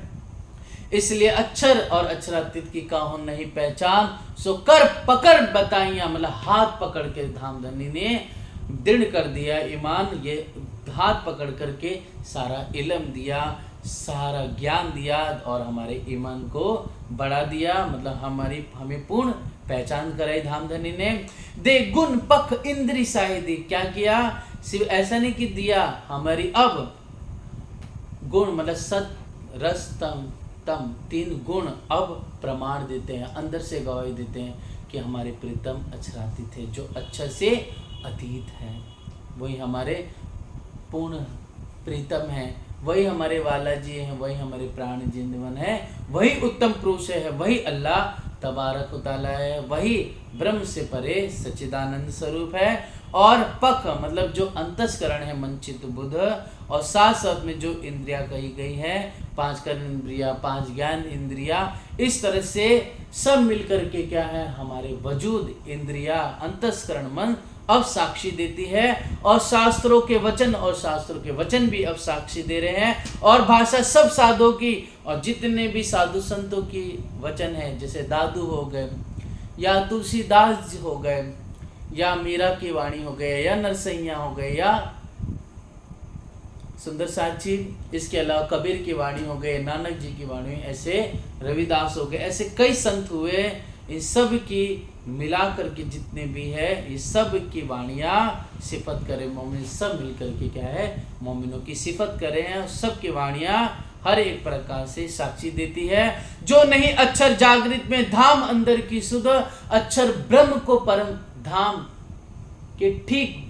इसलिए अक्षर और अक्षरातीत की काहू नहीं पहचान, सो कर पकड़ बताइया, मतलब हाथ पकड़ के धामधनी ने दृढ़ कर दिया ईमान, ये हाथ पकड़ करके सारा इल्म दिया, सारा ज्ञान दिया और हमारे ईमान को बढ़ा दिया, मतलब हमें पूर्ण पहचान कराई धामधनी ने। दे गुण पख इंद्री साहिदी, क्या किया, सिर्फ ऐसा नहीं कि दिया, हमारी अब गुण मतलब सत रस तम तम तीन गुण अब प्रमाण देते हैं, अंदर से गवाही देते हैं कि हमारे प्रीतम अक्षरातीत थे, जो अक्षर से अतीत है, वही हमारे पूर्ण प्रीतम है, वही हमारे वाला जी हैं, वही हमारे प्राण जिंदवन है, वही उत्तम पुरुष है, वही अल्लाह तबारक व तआला है, वही ब्रह्म से परे सच्चिदानंद स्वरूप है। और पख मतलब जो अंतस्करण है, मन चित्त बुद्ध, और साथ साथ में जो इंद्रिया कही गई है, 5 कर्म इंद्रिया, 5 ज्ञान इंद्रिया, इस तरह से सब मिलकर के क्या है, हमारे वजूद इंद्रिया अंतस्करण मन अब साक्षी देती है, और शास्त्रों के वचन और शास्त्रों के वचन भी अब साक्षी दे रहे हैं, और भाषा सब साधुओं की, और जितने भी साधु संतों की वचन है, जैसे दादू हो गए या तुलसीदास हो गए या मीरा की वाणी हो गए या नरसैया हो गए या सुंदर साची, इसके अलावा कबीर की वाणी हो गए, नानक जी की वाणी, ऐसे रविदास हो गए, ऐसे कई संत हुए, इन सब की मिला करके जितने भी है, ये सब की वाणियाँ सिफत करे मोमिन, सब मिल करके क्या है, मोमिनों की सिफत करे हैं, सब की वाणियाँ हर एक प्रकार से साक्षी देती है। जो नहीं अक्षर जागृत में धाम अंदर की सुध, अक्षर ब्रह्म को परम धाम के ठीक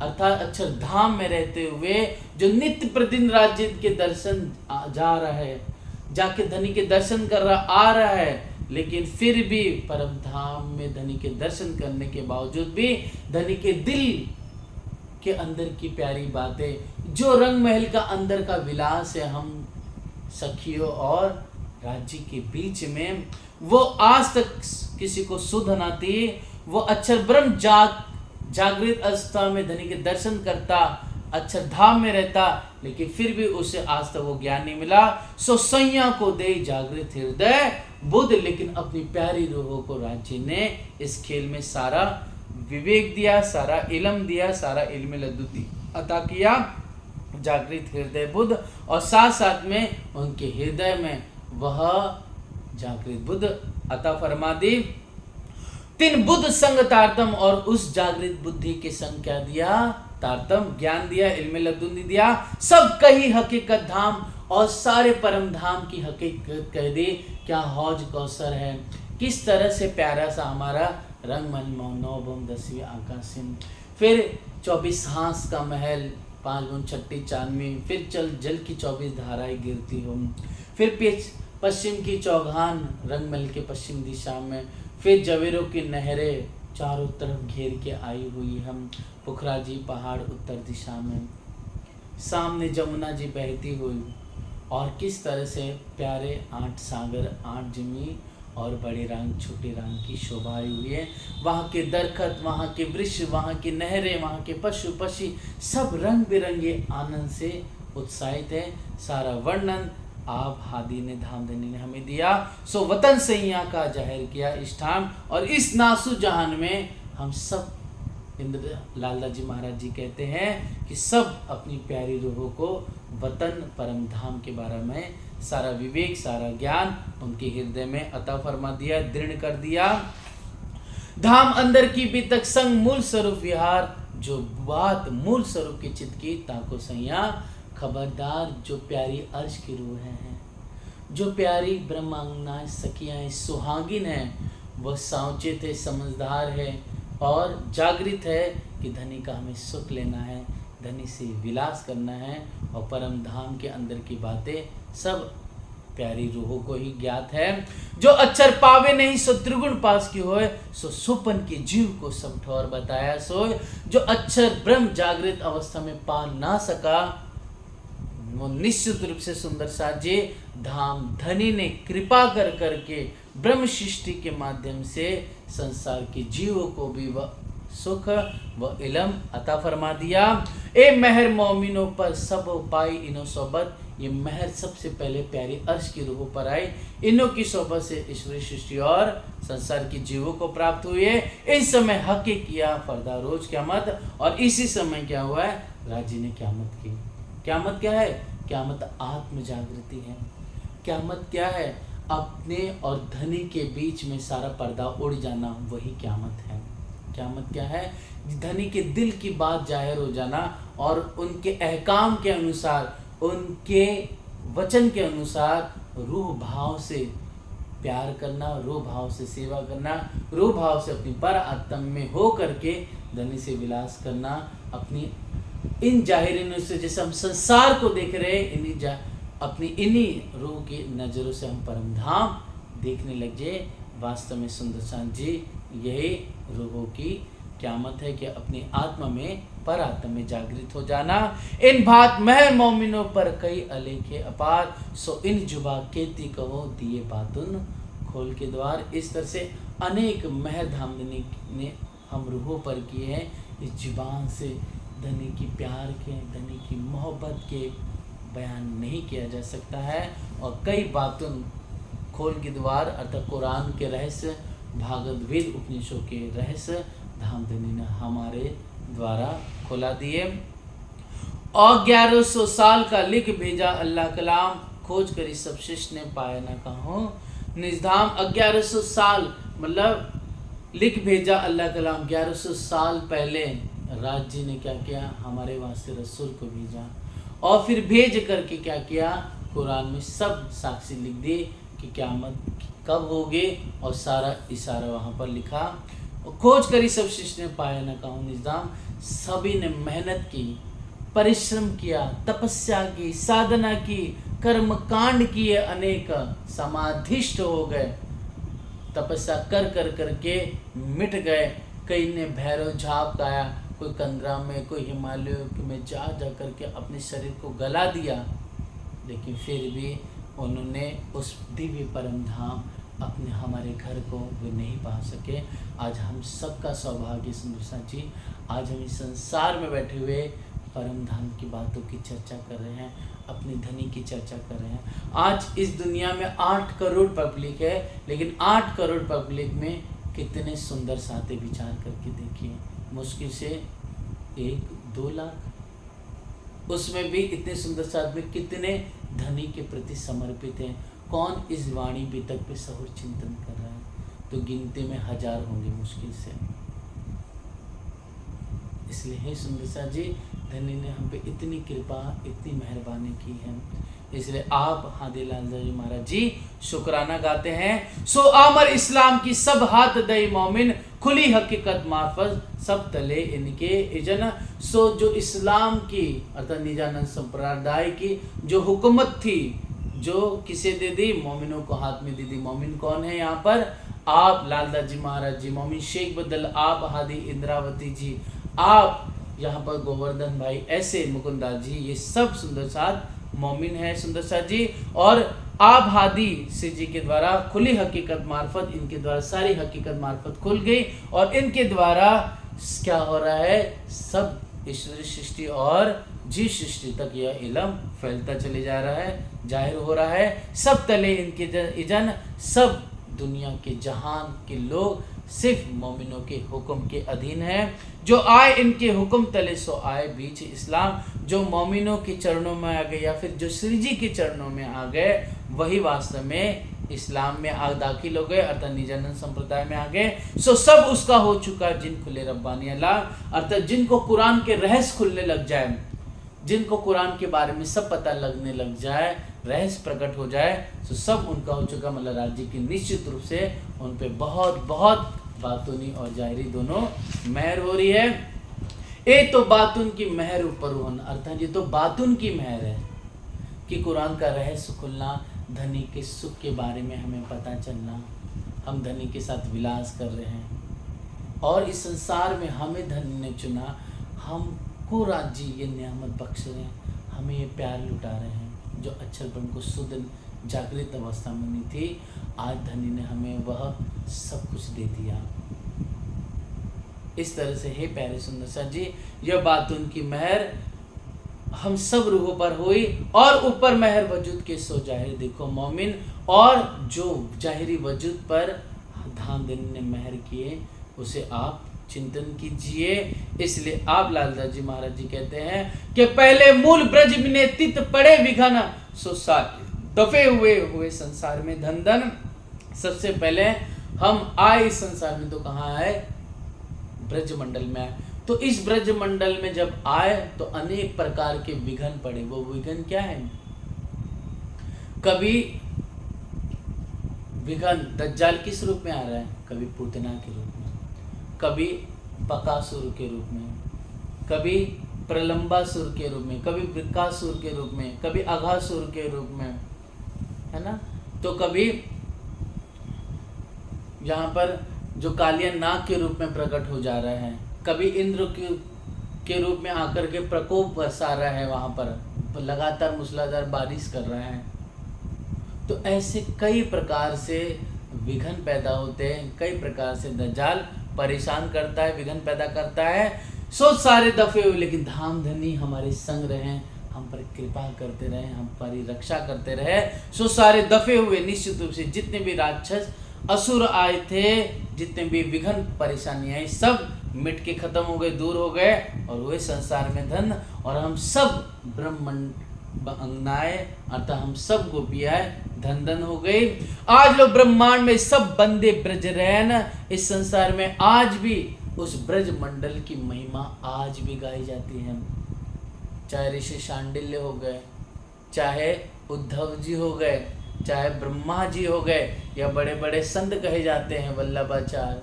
अर्थात अक्षर धाम में रहते हुए जो नित्य प्रतिदिन राज्य के दर्शन जा रहा है, जाके धनी के दर्शन कर रहा आ रहा है, लेकिन फिर भी परम धाम में धनी के दर्शन करने के बावजूद भी धनी के दिल के अंदर की प्यारी बातें, जो रंग महल का अंदर का विलास है हम सखियों और राज्य के बीच में, वो आज तक किसी को सुध न थी। वो अक्षर ब्रह्म जागृत अवस्था में धनी के दर्शन करता, अक्षरधाम में रहता, लेकिन फिर भी उसे आज तक वो ज्ञान नहीं मिला। सो सैया को दे जागृत हृदय बुद्ध, लेकिन अपनी प्यारी रूहों को राज्य ने इस खेल में सारा विवेक दिया, सारा इल्म दिया, सारा इल्म लद्दुती अता किया, जागृत हृदय बुद्ध, और साथ साथ में उनके हृदय में वह जागृत बुद्ध अता फरमा दी। तीन बुद्ध संग तारतम, और उस जागृत बुद्धि के संग क्या दिया, तारतम ज्ञान दिया, इल्म लदुनी दिया, सब कही हकीकत धाम, और सारे परम धाम की हकीकत कह दी। क्या हौज कौसर है, किस तरह से प्यारा सा हमारा रंग मन नौ बम 10वीं आकाशिन, फिर 24 हांस का महल, 5 गुण छठी चांदनी, फिर जल की 24 धाराएं गिरती हो, फिर पश्चिम की चौगान रंगमहल के पश्चिम दिशा में, फिर जवेरों की नहरें चारों तरफ घेर के आई हुई हम, पुखराजी पहाड़ उत्तर दिशा में, सामने जमुना जी बहती हुई, और किस तरह से प्यारे 8 सागर 8 जमी और बड़े रंग छोटे रंग की शोभा हुई है। वहाँ के दरखत, वहाँ के वृक्ष, वहाँ की नहरें, वहाँ के पशु पक्षी सब रंग बिरंगे आनंद से उत्साहित है। सारा वर्णन आप हादी ने धाम धनी ने हमें दिया, सो वतन सैया का जाहिर किया इस ठाम। और इस नासु जहान में हम सब, इंद्र लाला जी महाराज जी कहते हैं कि सब अपनी प्यारी रूहों को वतन परम धाम के बारे में सारा विवेक, सारा ज्ञान उनके हृदय में अता फरमा दिया, दृढ़ कर दिया। धाम अंदर की बीतक संग मूल स्वरूप विहार, जो बात मूल स्वरूप की चित की ताको सैया। खबरदार, जो प्यारी अर्श की रूह हैं, जो प्यारी ब्रह्मांगना सखियाँ सुहागिन हैं, वह साउचित है, समझदार है और जागृत है कि धनी का हमें सुख लेना है, धनी से विलास करना है। और परम धाम के अंदर की बातें सब प्यारी रूहों को ही ज्ञात है। जो अक्षर पावे नहीं सो त्रिगुण पास की होए, सो सुपन के जीव को सब ठौर बताया सोए। जो अक्षर ब्रह्म जागृत अवस्था में पा ना सका, वो निश्चित रूप से सुंदर साजे धाम धनी ने कृपा कर करके ब्रह्म सृष्टि के माध्यम से संसार के जीवों को भी वह सुख व इलम अता फरमा दिया। ए महर मोमिनों पर सब पाई इनो सोबत, ये महर सबसे पहले प्यारी अर्श की रूह पर आई, इन्हों की सोबत से ईश्वरी सृष्टि और संसार के जीवों को प्राप्त हुए। इस समय हक किया फरदा रोज क़यामत, और इसी समय क्या हुआ है, राजी ने क़यामत की। क़यामत क्या है? क़यामत आत्म जागृति है। क़यामत क्या है? अपने और धनी के बीच में सारा पर्दा उड़ जाना, वही क़यामत है। क़यामत क्या है? धनी के दिल की बात जाहिर हो जाना और उनके अहकाम के अनुसार, उनके वचन के अनुसार रूह भाव से प्यार करना, रूह भाव से सेवा करना, रूह भाव से अपनी पर आत्म में हो करके धनी से विलास करना। अपनी इन जाहिरीनों से, जैसे हम संसार को देख रहे हैं, अपनी इन्हीं रूह की नज़रों से हम परम धाम देखने लग जाए। वास्तव में सुंदर चांद जी, यही रूहों की क़यामत है कि अपनी आत्मा में पर आत्मा में जागृत हो जाना। इन भात महर मोमिनों पर कई अलेखे अपार, सो इन जुबा केती कहो दिए बातुन खोल के द्वार। इस तरह से अनेक महर धामधनी ने हम रूहों पर किए हैं। इस जुबान से धनी की प्यार के, धनी की मोहब्बत के बयान नहीं किया जा सकता है। और कई बातुन खोल के द्वार अर्थात कुरान के रहस्य, भागवत वेद उपनिषदों के रहस्य धामधनी ने हमारे द्वारा खोला दिए। और 1100 साल का लिख भेजा अल्लाह कलाम, खोज करी सब शिष्य ने पाया न कहो निजधाम। 1100 साल मतलब लिख भेजा अल्लाह कलाम। 1100 साल पहले राज जी ने क्या किया, हमारे वास्ते रसूल को भेजा और फिर भेज करके क्या किया, कुरान में सब साक्षी लिख दी कि क़यामत कब होगी और सारा इशारा वहाँ पर लिखा। और खोज करी सब शिष्य ने पाया न कहूँ निज़ाम। सभी ने मेहनत की, परिश्रम किया, तपस्या की, साधना की, कर्म कांड किए, अनेक समाधिष्ट हो गए, तपस्या कर कर करके मिट गए। कई ने भैरव झाप गाया, कोई कंदरा में, कोई हिमालयों में जा करके अपने शरीर को गला दिया, लेकिन फिर भी उन्होंने उस दिव्य परम धाम अपने हमारे घर को वो नहीं पा सके। आज हम सबका सौभाग्य सुंदर जी, आज हम इस संसार में बैठे हुए परम धाम की बातों की चर्चा कर रहे हैं, अपनी धनी की चर्चा कर रहे हैं। आज इस दुनिया में 8 करोड़ पब्लिक है, लेकिन 8 करोड़ पब्लिक में कितने सुंदर साथे विचार करके देखिए, मुश्किल से 1-2 लाख, उसमें भी इतने सुंदर साथ में कितने धनी के प्रति समर्पित हैं। कौन इस वाणी बीतक पे सहुर चिंतन कर रहा है, तो गिनती में 1000 होंगे मुश्किल से। इसलिए हे सुंदर सा जी, धनी ने हम पे इतनी कृपा, इतनी मेहरबानी की है, इसलिए आप हादी लाल जी महाराज जी शुक्राना गाते हैं। सो आमर इस्लाम की सब हाथ दई मोमिन, खुली हकीकत मार्फत सब तले इनके इजन। सो जो इस्लाम की अर्थात निजानंद संप्रदाय की जो हुकूमत थी, जो किसे दे दी, मोमिनों को हाथ में दे दी। मोमिन कौन है यहाँ पर? आप लालदास जी महाराज जी, मोमिन शेख बदल, आप हादी इंद्रावती जी, आप यहाँ पर गोवर्धन भाई, ऐसे मुकुंदास जी, ये सब सुंदर साथ मोमिन है सुंदर साथ जी। और आप हादी से जी के द्वारा खुली हकीकत मार्फत, इनके द्वारा सारी हकीकत मार्फत खुल गई और इनके द्वारा क्या हो रहा है, सब ईश्वरी सृष्टि और जिस सृष्टि तक यह इल्म फैलता चले जा रहा है, जाहिर हो रहा है, सब तले इनके इजन, सब दुनिया के जहान के लोग सिर्फ मोमिनों के हुक्म के अधीन हैं। जो आए इनके हुक्म तले सो आए बीच इस्लाम, जो मोमिनों के चरणों में आ गए या फिर जो श्रीजी के चरणों में आ गए वही वास्तव में इस्लाम में दाखिल हो गए, अर्थात निजानंद संप्रदाय में आ गए। सो सब उसका हो चुका जिन खुले रब्बानी अल्लाह, अर्थात जिनको कुरान के रहस्य खुलने लग जाए, जिनको कुरान के बारे में सब पता लगने लग जाए, रहस्य प्रकट हो जाए, तो सब उनका हो चुका। मतलब राज्य की निश्चित रूप से उन पे बहुत बहुत बातूनी और जाहिरी दोनों मेहर हो रही है। एक तो बातून की मेहर ऊपर होना, अर्थात ये तो बातून की मेहर है कि कुरान का रहस्य खुलना, धनी के सुख के बारे में हमें पता चलना। हम धनी के साथ विलास कर रहे हैं और इस संसार में हमें धनी ने चुना, हमको राज्य ये नियामत बख्श रहे हैं, हमें ये प्यार लुटा रहे हैं। जो अक्षरपण को शुद्ध जागृत अवस्था में नहीं थी, आज धनी ने हमें वह सब कुछ दे दिया। इस तरह से हे प्यारे सुंदर सा जी, यह बात उनकी मेहर हम सब रूहों पर हुई और ऊपर मेहर वजूद के सो जाहिर देखो मोमिन, और जो जाहिरी वजूद पर धाम देने ने मेहर किए उसे आप चिंतन कीजिए। इसलिए आप लालदास जी महाराज जी कहते हैं कि पहले मूल ब्रज में तित पड़े विघन, सो दफे हुए संसार में धन धन। सबसे पहले हम आए इस संसार में तो कहाँ आए? ब्रज मंडल में आए। तो इस ब्रज मंडल में जब आए तो अनेक प्रकार के विघन पड़े। वो विघन क्या है? कभी विघन दज्जाल किस रूप में आ रहा है? कभी पूतना के रूप में, कभी बकासुर के रूप में, कभी प्रलंबासुर के रूप में, कभी वृकासुर के रूप में, कभी अघासुर के रूप में, है ना। तो कभी यहाँ पर जो कालिया नाग के रूप में प्रकट हो जा रहा है, कभी इंद्र के रूप में आकर के प्रकोप बरसा रहा है, वहाँ पर लगातार मूसलाधार बारिश कर रहे हैं। तो ऐसे कई प्रकार से विघन पैदा होते हैं, कई प्रकार से दज्जाल परेशान करता है, विघन पैदा करता है। सो सारे दफे हुए, लेकिन धाम धनी हमारे संग रहें, हम पर कृपा करते रहे, हम पर रक्षा करते रहे। सो सारे दफे हुए। निश्चित रूप से जितने भी राक्षस असुर आए थे, जितने भी विघन परेशानी आई, सब मिट के खत्म हो गए, दूर हो गए और हुए संसार में धन। और हम सब ब्रह्मंड अंगनाए, अर्थात हम सब गोपियाए धन धन हो गई। आज लोग ब्रह्मांड में सब बंदे ब्रज रैन, इस संसार में आज भी उस ब्रज मंडल की महिमा आज भी गाई जाती है। चाहे ऋषि शांडिल्य हो गए, चाहे उद्धव जी हो गए, चाहे ब्रह्मा जी हो गए, या बड़े बड़े संत कहे जाते हैं, वल्लभाचार्य,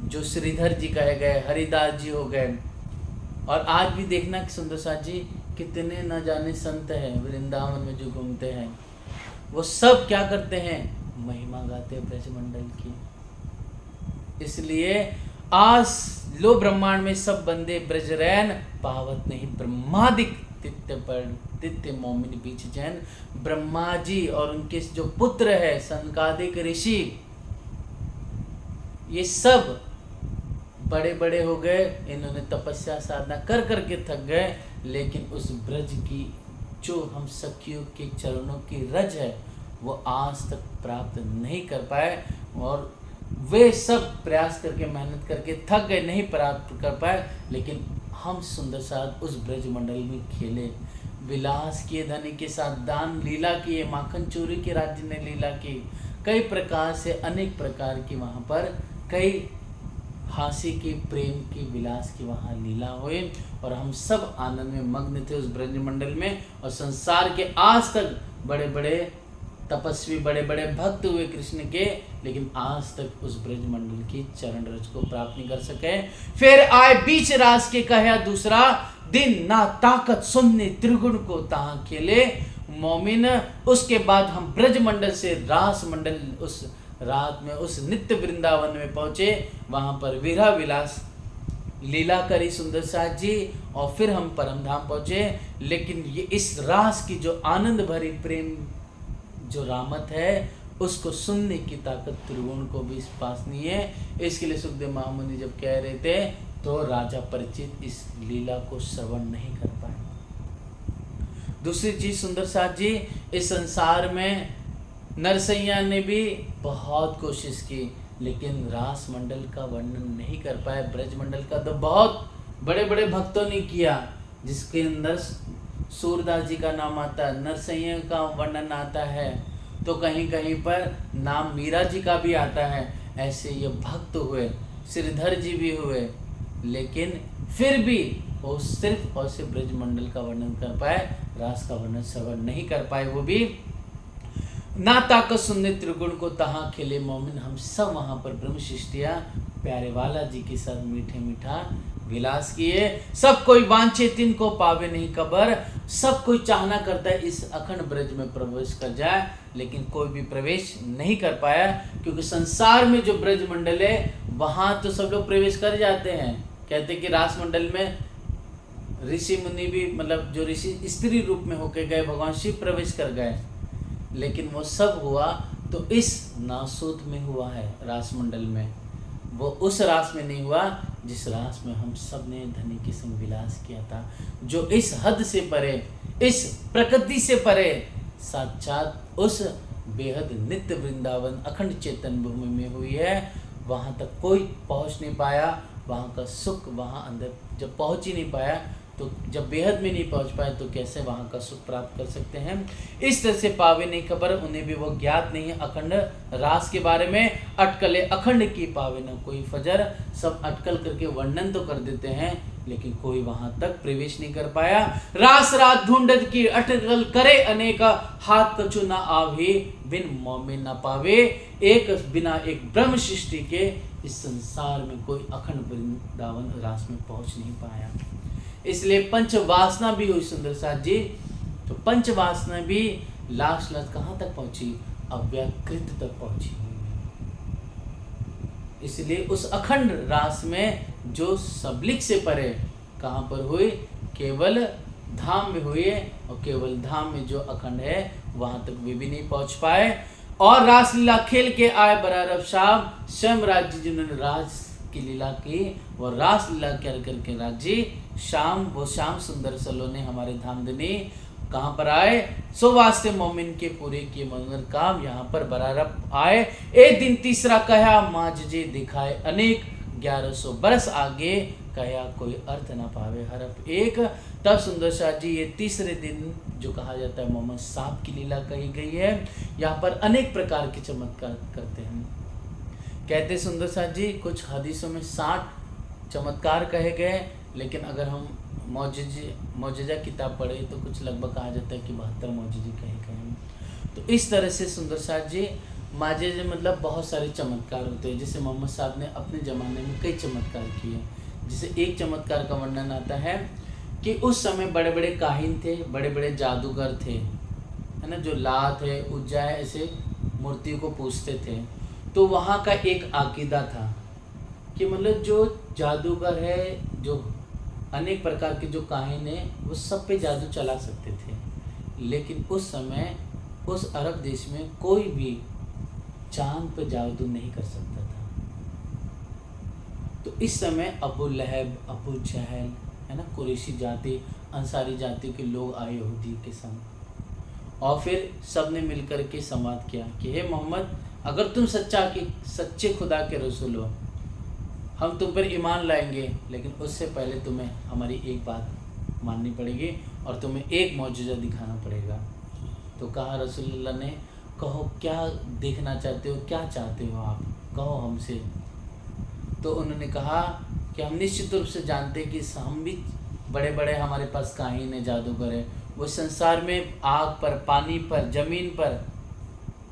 जो श्रीधर जी कहे गए, हरिदास जी हो गए। और आज भी देखना सुंदर साथ जी, कितने न जाने संत हैं वृंदावन में जो घूमते हैं, वो सब क्या करते हैं? महिमा गाते हैं ब्रजमंडल की। इसलिए आज लो ब्रह्मांड में सब बंदे ब्रजरैन, पावत नहीं ब्रह्मादिक तित्य मोमिन बीच जैन। ब्रह्मा जी और उनके जो पुत्र है सनकादिक ऋषि, ये सब बड़े बड़े हो गए, इन्होंने तपस्या साधना कर करके थक गए, लेकिन उस ब्रज की जो हम सखियों के चरणों की रज है वो आज तक प्राप्त नहीं कर पाए। और वे सब प्रयास करके मेहनत करके थक गए, नहीं प्राप्त कर पाए, लेकिन हम सुंदर साथ उस ब्रज मंडल में खेले, विलास किए, धनी के साथ दान लीला किए, माखन चोरी के राज्य ने लीला की, कई प्रकार से अनेक प्रकार की वहाँ पर कई हास्य की, प्रेम की, विलास की वहाँ लीला हुई। और हम सब आनंद में मग्न थे उस ब्रज मंडल में। और संसार के आज तक बड़े बड़े तपस्वी, बड़े बड़े भक्त हुए कृष्ण के, लेकिन आज तक उस ब्रज मंडल की चरण रज को प्राप्त नहीं कर सके। फिर आए बीच रास के कहा दूसरा दिन, ना ताकत सुनने त्रिगुण को तहाँ खेले मोमिन। उसके बाद हम ब्रज मंडल से रास मंडल, उस रात में उस नित्य वृंदावन में पहुँचे, वहाँ पर विरह विलास लीला करी सुंदर साथ जी, और फिर हम परमधाम पहुँचे। लेकिन ये इस रास की जो आनंद भरी प्रेम जो रामत है, उसको सुनने की ताकत त्रिगुण को भी इस पास नहीं है। इसके लिए सुखदेव महामुनि जब कह रहे थे तो राजा परिचित इस लीला को श्रवण नहीं कर पाए। दूसरी चीज सुंदर साथ जी, इस संसार में नरसैया ने भी बहुत कोशिश की, लेकिन रास मंडल का वर्णन नहीं कर पाए। ब्रज मंडल का तो बहुत बड़े बड़े भक्तों ने किया, जिसके अंदर सूरदास जी का नाम आता है, नरसैया का वर्णन आता है, तो कहीं कहीं पर नाम मीरा जी का भी आता है। ऐसे ये भक्त हुए, श्रीधर जी भी हुए, लेकिन फिर भी वो सिर्फ और सिर्फ ब्रज मंडल का वर्णन कर पाए, रास का वर्णन श्रवण नहीं कर पाए। वो भी ना ताकत सुनने त्रिगुण को तहाँ खिले मोमिन, हम सब वहाँ पर ब्रह्म शिष्टिया प्यारे वाला जी के साथ मीठे मीठा विलास किए। सब कोई वांछे तिन को पावे नहीं कबर, सब कोई चाहना करता है इस अखंड ब्रज में प्रवेश कर जाए, लेकिन कोई भी प्रवेश नहीं कर पाया, क्योंकि संसार में जो ब्रज मंडल है वहाँ तो सब लोग प्रवेश कर जाते हैं। कहते कि रास मंडल में ऋषि मुनि भी, मतलब जो ऋषि स्त्री रूप में होके गए, भगवान शिव प्रवेश कर गए, लेकिन वो सब हुआ तो इस नासूत में हुआ है, रास मंडल में। वो उस रास में नहीं हुआ जिस रास में हम सब ने धनी के संग विलास किया था, जो इस हद से परे, इस प्रकृति से परे, साक्षात उस बेहद नित्य वृंदावन अखंड चेतन भूमि में हुई है। वहाँ तक कोई पहुँच नहीं पाया, वहाँ का सुख वहाँ अंदर जब पहुँच ही नहीं पाया, तो जब बेहद में नहीं पहुंच पाए तो कैसे वहाँ का सुख प्राप्त कर सकते हैं। इस तरह से पावे नहीं खबर, उन्हें भी वो ज्ञात नहीं है अखंड रास के बारे में। अटकले अखंड की पावे न कोई फजर, सब अटकल करके वर्णन तो कर देते हैं, लेकिन कोई वहां तक प्रवेश नहीं कर पाया। रास रात ढूंढत की अटकल करे अनेक, हाथ कछु न आवे बिन मोमे न पावे। एक बिना एक ब्रह्म सृष्टि के इस संसार में कोई अखंड वृंदावन रास में पहुंच नहीं पाया। इसलिए पंच वासना भी हुई सुंदर साथ जी, तो पंच वासना भी लास्ट कहाँ तक पहुंची, अव्याकृत तक पहुंची। इसलिए उस अखंड रास में जो सबलिक से परे कहाँ पर हुई, केवल धाम में हुई है, और केवल धाम में जो अखंड है वहां तक वे भी नहीं पहुंच पाए। और रासलीला खेल के आए बरारब शाम, स्वयं राज्य जिन्होंने राज की लीला की, वो रास लीला कर करके राज्य शाम, वो श्याम सुंदर सलोने हमारे धामधनी कहाँ पर आए, सो वास्ते मोमिन के पूरे किए मनोरथ काम, यहाँ पर बरारब आए। एक दिन तीसरा कहा माज जे दिखाए अनेक, 1100 बरस आगे कहा कोई अर्थ ना पावे हरफ एक। तब सुंदर शाह जी ये तीसरे दिन जो कहा जाता है मोहम्मद साहब की लीला कही गई है, यहाँ पर अनेक प्रकार के चमत्कार करते हैं। कहते सुंदर शाह जी कुछ हदीसों में 60 चमत्कार कहे गए, लेकिन अगर हम मौजज़ा किताब पढ़े तो कुछ लगभग कहा जाता है कि 72 मौजज़े कहे गए हैं। तो इस तरह से सुंदर शाह जी माजे मतलब बहुत सारे चमत्कार होते हैं। जैसे मोहम्मद साहब ने अपने ज़माने में कई चमत्कार किए। जैसे एक चमत्कार का वर्णन आता है कि उस समय बड़े बड़े काहिन थे, बड़े बड़े जादूगर थे, है ना, जो लात है उज्जा है ऐसे मूर्तियों को पूजते थे। तो वहाँ का एक अकीदा था कि मतलब जो जादूगर है, जो अनेक प्रकार के जो काहिन है, वो सब पे जादू चला सकते थे, लेकिन उस समय उस अरब देश में कोई भी चांद पर जादू नहीं कर सकता था। तो इस समय अबू लहब, अबू जहल, है ना, कुरैशी जाति, अंसारी जाति के लोग आए यहूदी के संग, और फिर सब ने मिलकर के संवाद किया कि हे मोहम्मद, अगर तुम सच्चे खुदा के रसूल हो, हम तुम पर ईमान लाएंगे, लेकिन उससे पहले तुम्हें हमारी एक बात माननी पड़ेगी और तुम्हें एक मौजूदा दिखाना पड़ेगा। तो कहा रसूलुल्लाह ने, कहो क्या देखना चाहते हो, क्या चाहते हो आप, कहो हमसे। तो उन्होंने कहा कि हम निश्चित रूप से जानते हैं कि हम भी बड़े बड़े हमारे पास काहिन है, जादूगर है, वो संसार में आग पर, पानी पर, ज़मीन पर,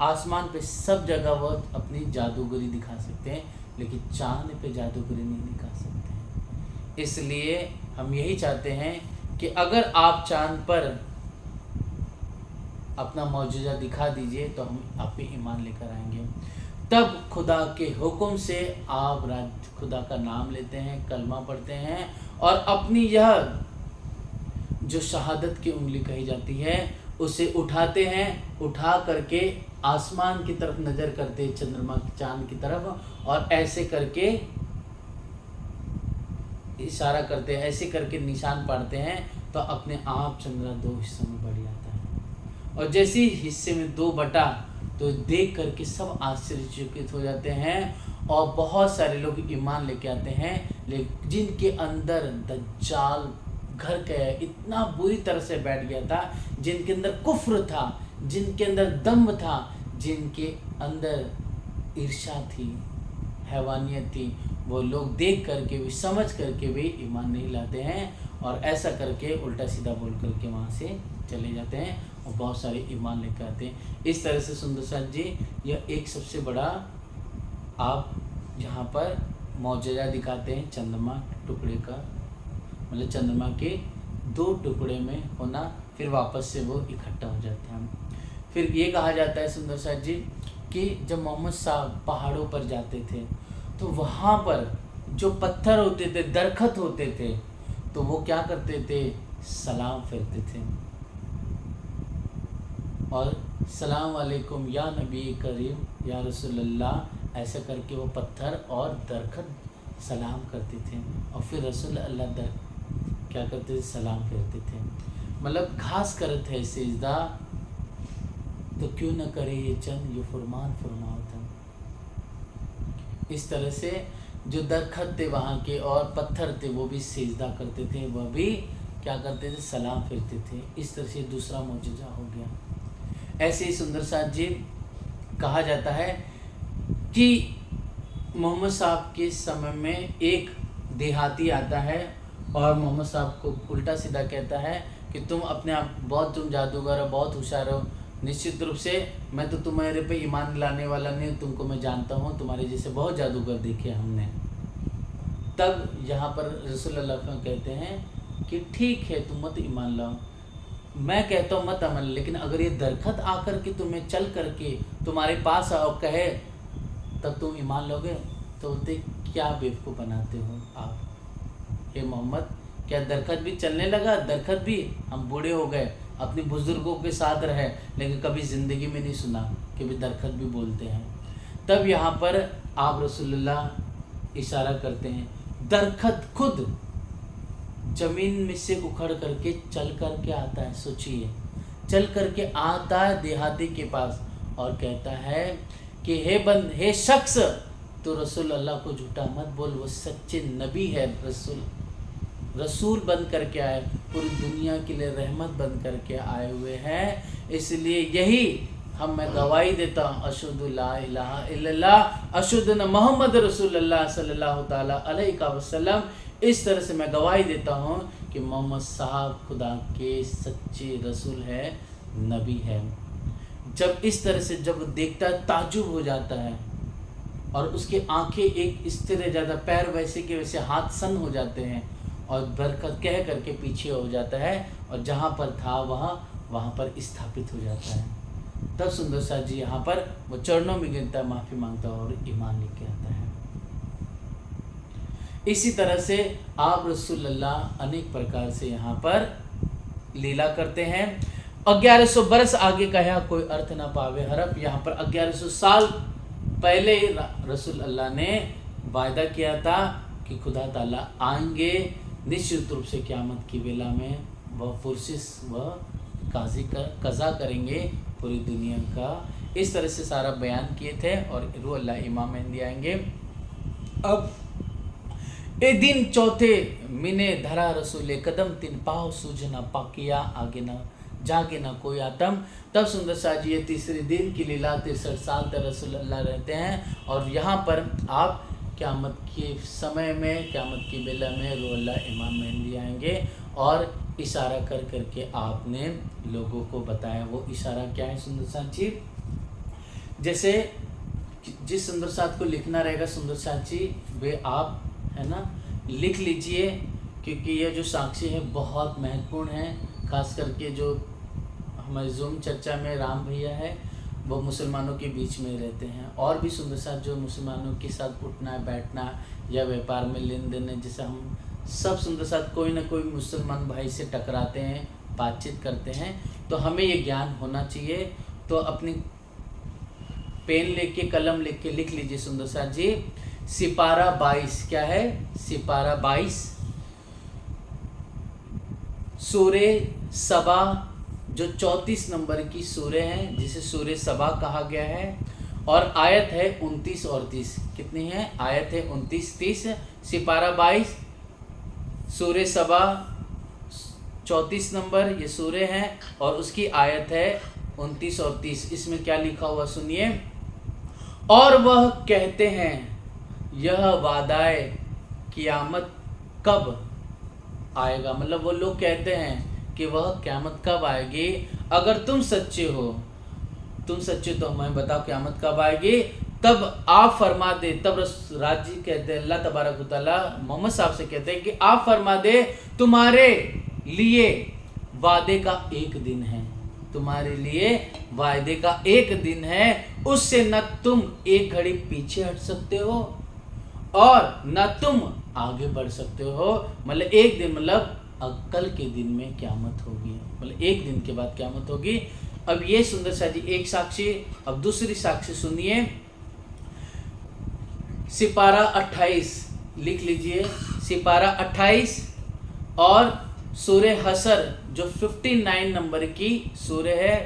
आसमान पे, सब जगह वो अपनी जादूगरी दिखा सकते हैं, लेकिन चांद पे जादूगरी नहीं दिखा सकते। इसलिए हम यही चाहते हैं कि अगर आप चांद पर अपना मौजूदा दिखा दीजिए तो हम आप पे ईमान लेकर आएंगे। तब खुदा के हुक्म से आप खुदा का नाम लेते हैं, कलमा पढ़ते हैं, और अपनी यह जो शहादत की उंगली कही जाती है उसे उठाते हैं, उठा करके आसमान की तरफ नज़र करते हैं, चंद्रमा चांद की तरफ, और ऐसे करके इशारा करते हैं, ऐसे करके निशान पढ़ते हैं, तो अपने आप चंद्रमा 2 हिस्सों में बढ़ जाता है। और जैसे ही हिस्से में 2 बटा तो देख करके सब आश्चर्यचकित हो जाते हैं और बहुत सारे लोग ईमान लेके आते हैं, लेकिन जिनके अंदर दज्जाल घर के इतना बुरी तरह से बैठ गया था, जिनके अंदर कुफ्र था, जिनके अंदर दम्भ था, जिनके अंदर ईर्ष्या थी, हैवानियत थी, वो लोग देख करके भी समझ करके भी ईमान नहीं लाते हैं और ऐसा करके उल्टा सीधा बोल करके वहाँ से चले जाते हैं और बहुत सारे ईमान लेकर आते हैं। इस तरह से सुंदर साथ जी यह एक सबसे बड़ा आप यहाँ पर मौजज़ा दिखाते हैं चंद्रमा टुकड़े का, मतलब चंद्रमा के 2 टुकड़े में होना, फिर वापस से वो इकट्ठा हो जाते हैं। फिर ये कहा जाता है सुंदर साथ जी कि जब मोहम्मद साहब पहाड़ों पर जाते थे तो वहाँ पर जो पत्थर होते थे, दरखत होते थे, तो वो क्या करते थे, सलाम फेरते थे और सलाम वालेकुम या नबी करीम या रसूलल्लाह, ऐसा करके वो पत्थर और दरखत सलाम करते थे और फिर रसूल अल्लाह क्या करते थे, सलाम फेरते थे। मतलब घास करत है सिजदा तो क्यों न करे ये चंद ये फरमान फरमाओ था। इस तरह से जो दरखत थे वहाँ के और पत्थर थे वो भी सिजदा करते थे, वह भी क्या करते थे, सलाम फेरते थे। इस तरह से दूसरा मौजूदा हो गया। ऐसे ही सुंदर साथ जी कहा जाता है कि मोहम्मद साहब के समय में एक देहाती आता है और मोहम्मद साहब को उल्टा सीधा कहता है कि तुम अपने आप बहुत, तुम जादूगर हो, बहुत होशियार हो, निश्चित रूप से मैं तो तुम्हारे पे ईमान लाने वाला नहीं, तुमको मैं जानता हूँ, तुम्हारे जैसे बहुत जादूगर देखे हमने। तब यहाँ पर रसूलुल्लाह कहते हैं कि ठीक है तुम मत ईमान लाओ, मैं कहता हूँ मत अमल, लेकिन अगर ये दरखत आकर के तुम्हें चल करके तुम्हारे पास आओ कहे तब तुम ईमान लोगे, तो बोलते क्या बेवकूफ़ बनाते हो आप, हे मोहम्मद, क्या दरखत भी चलने लगा, दरखत भी, हम बूढ़े हो गए, अपने बुजुर्गों के साथ रहे, लेकिन कभी ज़िंदगी में नहीं सुना कि भी दरखत भी बोलते हैं। तब यहाँ पर आप रसूलुल्लाह इशारा करते हैं, दरखत खुद ज़मीन में से उखड़ करके चल करके आता है, सोचिए, चल करके आता है देहाती के पास और कहता है कि हे शख्स, तो रसूल अल्लाह को झूठा मत बोल, वो सच्चे नबी है, रसूल बन करके आए, पूरी दुनिया के लिए रहमत बन करके आए हुए हैं। इसलिए यही मैं गवाही देता हूँ, अशहदु ला इलाहा इल्लल्लाह, अशहदु न मोहम्मद रसूलुल्लाह सल्लल्लाहु ताला अलैहि वसल्लम। इस तरह से मैं गवाही देता हूँ कि मोहम्मद साहब खुदा के सच्चे रसूल है, नबी है। जब इस तरह से जब देखता है ताज्जुब हो जाता है और उसकी आंखें एक स्थिर रह जाता, पैर वैसे के वैसे, हाथ सन हो जाते हैं और बरकत कह करके पीछे हो जाता है और जहाँ पर था वहाँ पर स्थापित हो जाता है। तब सुंदर साथ जी यहाँ पर वो चरणों में गिरता, माफ़ी मांगता और ईमान लेके आता है। इसी तरह से आप रसूलुल्लाह अनेक प्रकार से यहाँ पर लीला करते हैं। 1100 बरस आगे का यहाँ कोई अर्थ ना पावे हरफ, यहाँ पर 1100 साल पहले रसूल अल्लाह ने वायदा किया था कि खुदा ताला आएंगे निश्चित रूप से क़यामत की वेला में, वह पुरसिस वह कज़ा करेंगे पूरी दुनिया का। इस तरह से सारा बयान किए थे और रूह अल्लाह इमाम मेहंदी आएंगे। अब ए दिन चौथे मिने धरा रसूले कदम, तीन पाँव सूझना पाकिया आगे ना जागे ना कोई आतम। तब सुंदर शाह जी ये तीसरे दिन की लीला 63 साल तक रसूल अल्लाह रहते हैं और यहाँ पर आप क़यामत के समय में, क़यामत की बेला में रूह अल्लाह इमाम मेहंदी आएंगे और इशारा कर करके आपने लोगों को बताया। वो इशारा क्या है सुंदर साथ जी? जैसे जिस सुंदर साथ को लिखना रहेगा सुंदर साथ जी, वे आप है ना लिख लीजिए, क्योंकि ये जो साक्षी है बहुत महत्वपूर्ण है। खास करके जो हमारे जूम चर्चा में राम भैया है वो मुसलमानों के बीच में रहते हैं, और भी सुंदर साथ जो मुसलमानों के साथ उठना बैठना या व्यापार में लेन देन है, जैसे हम सब सुंदर साथ कोई ना कोई मुसलमान भाई से टकराते हैं, बातचीत करते हैं, तो हमें ये ज्ञान होना चाहिए। तो अपनी पेन लेके कलम लेके लिख लीजिए सुंदर साथ जी, सिपारा 22 क्या है? सिपारा 22 सूरे सबा जो 34 नंबर की सूरे हैं, जिसे सूरे सबा कहा गया है, और आयत है 29 और 30। कितनी है? आयत है 29 30, सिपारा 22, सूरे सबा 34 नंबर ये सूरे हैं, और उसकी आयत है 29 और 30। इसमें क्या लिखा हुआ सुनिए। और वह कहते हैं यह वादाए क़यामत कब आएगा, मतलब वो लोग कहते हैं कि वह क़यामत कब आएगी। अगर तुम सच्चे हो, तुम सच्चे तो हमें बताओ क़यामत कब आएगी। तब आप फरमा दे, तब राजी कहते हैं, अल्लाह तबारक व तआला मोहम्मद साहब से कहते हैं कि आप फरमा दे तुम्हारे लिए वादे का एक दिन है, तुम्हारे लिए वादे का एक दिन है, उससे न तुम एक घड़ी पीछे हट सकते हो और न तुम आगे बढ़ सकते हो। मतलब एक दिन, मतलब कल के दिन में क़यामत होगी, मतलब एक दिन के बाद क़यामत होगी। अब ये सुंदर सा जी एक साक्षी। अब दूसरी साक्षी सुनिए, सिपारा 28 लिख लीजिए, सिपारा 28 और सूरे हसर जो 59 नंबर की सूरे है,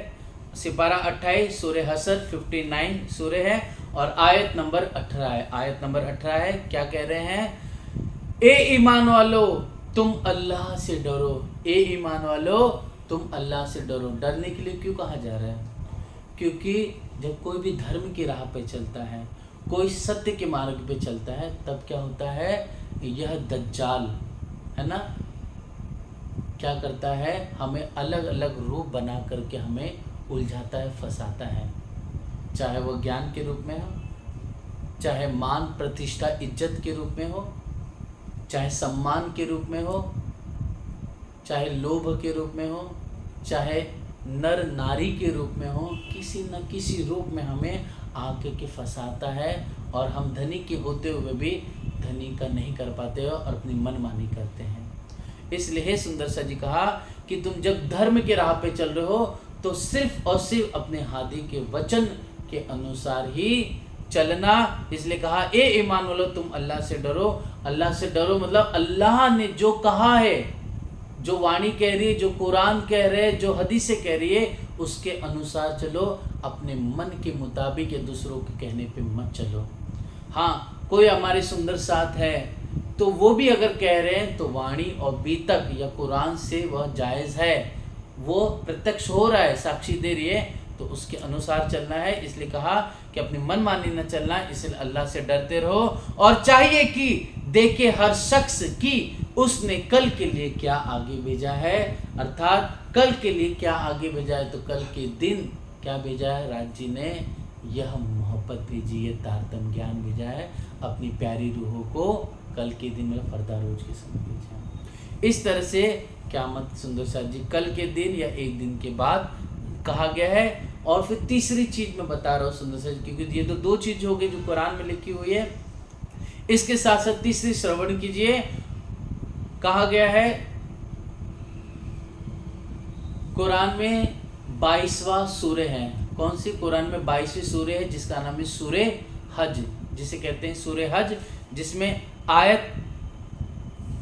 सिपारा 28 सूरे हसर 59 सूरे है, और आयत नंबर 18 है। आयत नंबर 18 है, क्या कह रहे हैं? ए ईमान वालो तुम अल्लाह से डरो, ए ईमान वालो तुम अल्लाह से डरो। डरने के लिए क्यों कहा जा रहा है? क्योंकि जब कोई भी धर्म की राह पे चलता है, कोई सत्य के मार्ग पे चलता है, तब क्या होता है? यह दज्जाल है ना, क्या करता है? हमें अलग अलग रूप बना करके हमें उलझाता है, फंसाता है। चाहे वो ज्ञान के रूप में हो, चाहे मान प्रतिष्ठा इज्जत के रूप में हो, चाहे सम्मान के रूप में हो, चाहे लोभ के रूप में हो, चाहे नर नारी के रूप में हो, किसी न किसी रूप में हमें आके के फंसाता है, और हम धनी के होते हुए भी धनी का नहीं कर पाते हो और अपनी मनमानी करते हैं। इसलिए सुंदर सा जी कहा कि तुम जब धर्म के राह पे चल रहे हो तो सिर्फ और सिर्फ अपने हादी के वचन के अनुसार ही चलना। इसलिए कहा ए ईमान वालो तुम अल्लाह से डरो। अल्लाह से डरो मतलब अल्लाह ने जो कहा है, जो वाणी कह रही है, जो कुरान कह रहे हैं, जो हदीसें कह रही है, उसके अनुसार चलो। अपने मन के मुताबिक या दूसरों के कहने पे मत चलो। हाँ, कोई हमारे सुंदर साथ है तो वो भी अगर कह रहे हैं तो वाणी और बीतक या कुरान से वह जायज़ है, वो प्रत्यक्ष हो रहा है, साक्षी दे रही है, तो उसके अनुसार चलना है। इसलिए कहा कि अपनी मनमानी न चलना, इसलिए अल्लाह से डरते रहो। और चाहिए कि देखे हर शख्स कि उसने कल के लिए क्या आगे भेजा है, अर्थात कल के लिए क्या आगे भेजा है। तो कल के दिन क्या भेजा है? राज जी ने यह मोहब्बत भेजी है, तारतम ज्ञान भेजा है, अपनी प्यारी रूहों को कल के दिन में फरदा रोज के समय भेजा। इस तरह से क़यामत सुंदर साथ जी कल के दिन या एक दिन के बाद कहा गया है। और फिर तीसरी चीज मैं बता रहा हूँ सुंदर साथ जी, क्योंकि ये तो दो चीज हो गई जो कुरान में लिखी हुई है, इसके साथ साथ तीसरी श्रवण कीजिए। कहा गया है कुरान में 22वां सूरे है। कौन सी? कुरान में 22वीं सूरे है जिसका नाम है सूरे हज, जिसे कहते हैं सूरे हज, जिसमें आयत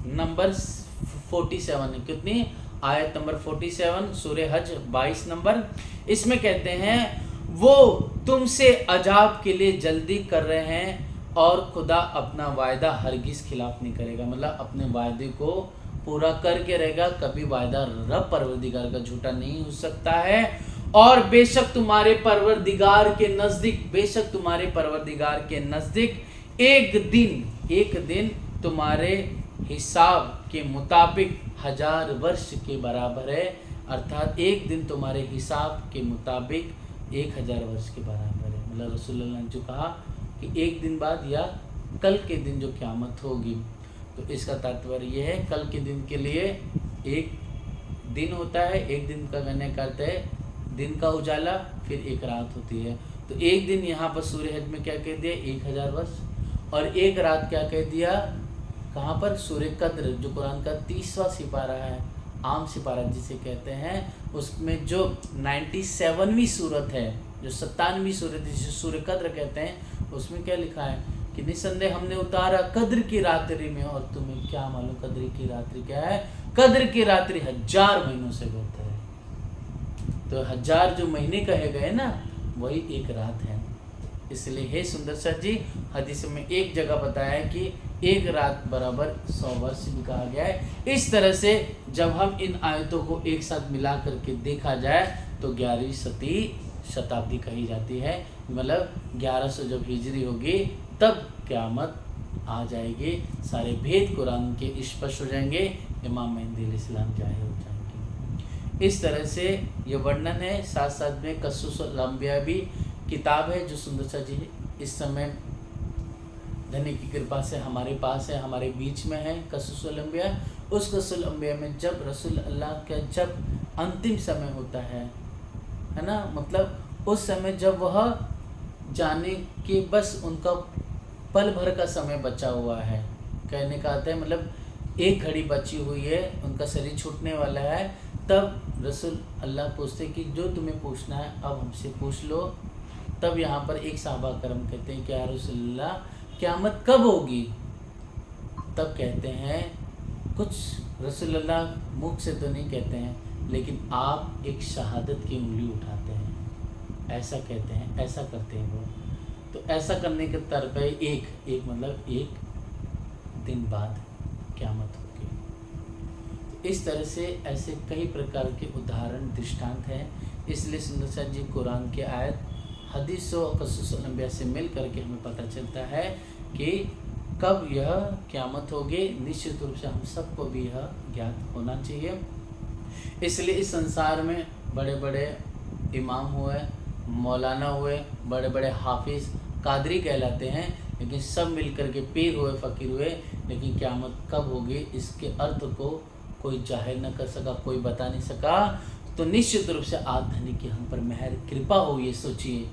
नंबर 47 है। कितनी? आयत नंबर 47 सूरे हज 22 नंबर। इसमें कहते हैं वो तुमसे अजाब के लिए जल्दी कर रहे हैं और खुदा अपना वायदा हरगिज खिलाफ नहीं करेगा, मतलब अपने वायदे को पूरा करके रहेगा। कभी वायदा रब परवरदिगार का झूठा नहीं हो सकता है। और बेशक तुम्हारे परवरदिगार के नज़दीक, बेशक तुम्हारे परवरदिगार के नज़दीक एक दिन तुम्हारे हिसाब के मुताबिक 1000 वर्ष के बराबर है। अर्थात एक दिन तुम्हारे हिसाब के मुताबिक 1000 वर्ष के बराबर है। मतलब रसूलुल्लाह ने जो कहा कि एक दिन बाद या कल के दिन जो क़यामत होगी, तो इसका तात्पर्य यह है कल के दिन के लिए एक दिन होता है। एक दिन का कहने का अर्थ है दिन का उजाला, फिर एक रात होती है। तो एक दिन यहाँ पर सूर्य हज में क्या कह दिया? 1000 वर्ष। और एक रात क्या कह दिया? कहाँ पर? सूर्य कद्र, जो कुरान का 30वां सिपारा है, आम सिपारा जिसे कहते हैं, उसमें जो 97वीं सूरत है, जो 97वीं सूरत है जिसे सूर्य कद्र कहते हैं, उसमें क्या लिखा है कि निसंदेह हमने उतारा कद्र की रात्रि में, और तुम्हें क्या मालूम कद्र की रात्रि क्या है? कद्र की रात्रि 1000 महीनों से बेहतर है। तो 1000 जो महीने कहे गए ना, वही एक रात है। इसलिए हे सुंदर सर जी, हदीस में एक जगह बताया है कि एक रात बराबर 100 वर्ष भी कहा गया है। इस तरह से जब हम इन आयतों को एक साथ मिला करके देखा जाए तो 11वीं शताब्दी कही जाती है। मतलब 1100 जब हिजरी होगी तब क़यामत आ जाएगी, सारे भेद कुरान के स्पष्ट हो जाएंगे, इमाम मेहदी अलैहिस्सलाम ज़ाहिर हो जाएंगे। इस तरह से ये वर्णन है। साथ साथ में क़सूसुल अंबिया भी किताब है जो सुंदर सा जी इस समय धनी की कृपा से हमारे पास है, हमारे बीच में है। क़सूसुल अंबिया, उस क़सूसुल अंबिया में जब रसूल अल्लाह का जब अंतिम समय होता है ना, मतलब उस समय जब वह जाने के बस उनका पल भर का समय बचा हुआ है, कहने का आता है मतलब एक घड़ी बची हुई है, उनका शरीर छूटने वाला है, तब रसूल अल्लाह पूछते कि जो तुम्हें पूछना है अब हमसे पूछ लो। तब यहाँ पर एक सहाबा करम कहते हैं कि या रसूलल्लाह क़यामत कब होगी? तब कहते हैं कुछ रसूलल्लाह मुख से तो नहीं कहते हैं, लेकिन आप एक शहादत की उंगली उठाते हैं, ऐसा कहते हैं, ऐसा करते हैं वो। तो ऐसा करने के तर पे एक मतलब एक दिन बाद क़यामत होगी। तो इस तरह से ऐसे कई प्रकार के उदाहरण दृष्टांत हैं। इसलिए सुंदर सा जी कुरान की आयत हदीस और क़सूसुल अंबिया से मिल करके हमें पता चलता है कि कब यह क़यामत होगी। निश्चित रूप से हम सबको भी यह ज्ञात होना चाहिए। इसलिए इस संसार में बड़े बड़े इमाम हुए, मौलाना हुए, बड़े बड़े हाफिज़, कादरी कहलाते हैं, लेकिन सब मिलकर के पीर हुए, फ़कीर हुए, लेकिन क़यामत कब होगी इसके अर्थ को कोई जाहिर न कर सका, कोई बता नहीं सका। तो निश्चित रूप से आज धनी की हम पर मेहर कृपा हो। ये सोचिए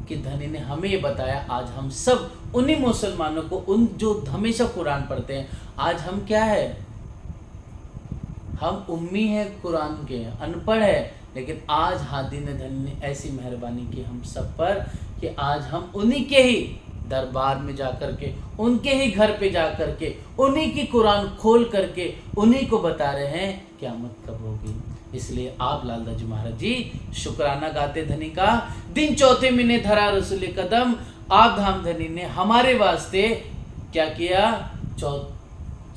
कि धनी ने हमें ये बताया, आज हम सब उन्हीं मुसलमानों को, उन जो हमेशा कुरान पढ़ते हैं, आज हम क्या है, हम उम्मी हैं, कुरान के अनपढ़ है, लेकिन आज हादी ने धनी ने ऐसी मेहरबानी की हम सब पर कि आज हम उन्हीं के ही दरबार में जा कर के, उनके ही घर पे जा कर के, उन्हीं की कुरान खोल करके उन्हीं को बता रहे हैं क़यामत कब होगी। इसलिए आप लालदा जी महाराज जी शुक्राना गाते धनी का। दिन चौथे महीने धरा रसूल कदम, आप धाम धनी ने हमारे वास्ते क्या किया,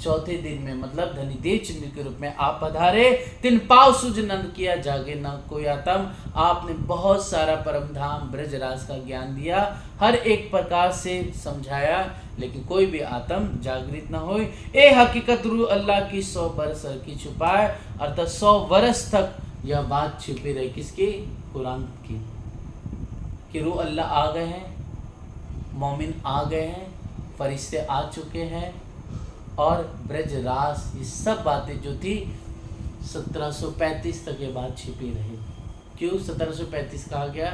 चौथे दिन में मतलब धनी देव चिन्ह के रूप में आप पधारे। तिन पाव सुज नंद किया, जागे न कोई आतम। आपने बहुत सारा परम धाम ब्रजराज का ज्ञान दिया, हर एक प्रकार से समझाया, लेकिन कोई भी आत्म जागृत न हो। ए हकीकत रू अल्लाह की 100 बरस की छुपाए, अर्थात 100 वर्ष तक यह बात छिपी रही, किसकी, कुरान की, कि रू अल्लाह आ गए हैं, मोमिन आ गए हैं, फरिश्ते आ चुके हैं, और ब्रजराज, ये सब बातें जो थी 1735 तक ये बात छिपी रही। क्यों 1735 कहा गया?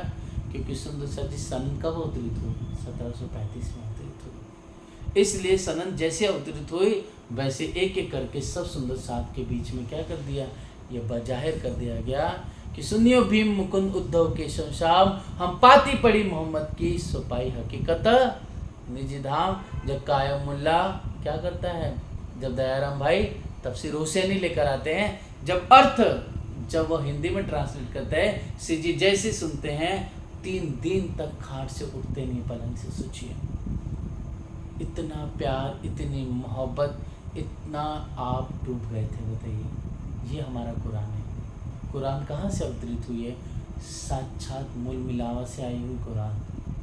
क्योंकि सुंदर सा जी सन कब अवतरित हुई, 1735 में अवतरित हुई। इसलिए सनन जैसे अवतरित हुई वैसे एक एक करके सब सुंदर साहब के बीच में क्या कर दिया, ये बजाहिर कर दिया गया कि सुनियो भीम मुकुंद उद्धव के शमशाम, हम पाती पड़ी मोहम्मद की सुपाई हकीकत निजी धाम। जब कायम मुल्ला क्या करता है, जब दयाराम भाई तफसीर हुसैनी लेकर आते हैं, जब अर्थ जब वो हिंदी में ट्रांसलेट करते हैं, सीजी जैसे सुनते हैं 3 दिन तक खाट से उठते नहीं पलंग से। सोचिए इतना प्यार, इतनी मोहब्बत, इतना आप डूब गए थे। बताइए, ये हमारा कुरान है। कुरान कहाँ से अवतरित हुई है? साक्षात मूल मिलावा से आई हुई कुरान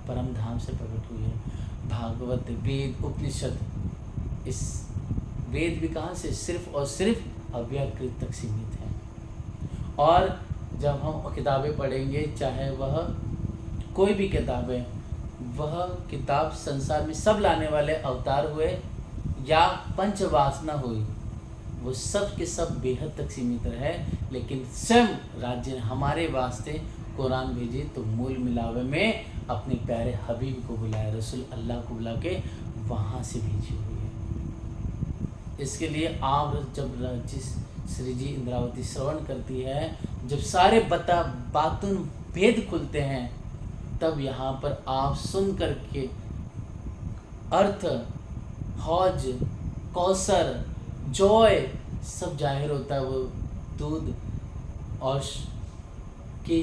परम धाम से प्रकट हुई है। भागवत, वेद, उपनिषद, इस वेद भी कहाँ से, सिर्फ और सिर्फ अव्याकृत तक सीमित है। और जब हम किताबें पढ़ेंगे, चाहे वह कोई भी किताब है, वह किताब संसार में सब लाने वाले अवतार हुए या पंचवासना हुई, वो सब के सब बेहद तक सीमित रहे, लेकिन स्वयं राज्य ने हमारे वास्ते कुरान भेजी तो मूल मिलावे में अपने प्यारे हबीब को बुलाया, रसूल अल्लाह को बुला के वहाँ से भेजी हुई है। इसके लिए आप जब जिस श्री जी इंद्रावती श्रवण करती है, जब सारे बातुन भेद खुलते हैं, तब यहाँ पर आप सुन करके अर्थ, हौज, कौसर, जॉय, सब जाहिर होता है। वो दूध और कि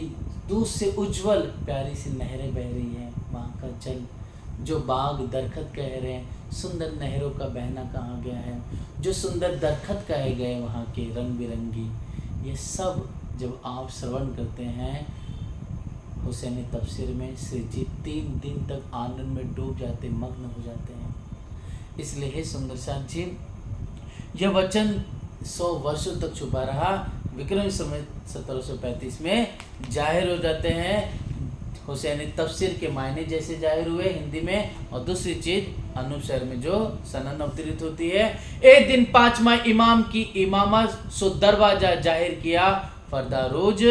दूध से उज्जवल प्यारी सी नहरें बह रही हैं, वहाँ का जल, जो बाग दरखत कह रहे हैं, सुंदर नहरों का बहना कहा गया है, जो सुंदर दरखत कहे गए वहाँ के रंग बिरंगी, ये सब जब आप श्रवण करते हैं हुसैनी तफसीर में, श्री जी 3 दिन तक आनंद में डूब जाते, मग्न हो जाते हैं। इसलिए हे सुंदर साथ जी, यह वचन 100 वर्षों तक छुपा रहा, विक्रम संवत 1735 में जाहिर हो जाते हैं। हुसैनी तफसीर के मायने जैसे जाहिर हुए हिंदी में, और दूसरी चीज अनूप शहर में जो सनन अवतरित होती है। एक दिन 5वां इमाम की इमामत सो दरवाजा जाहिर किया फरदा रोज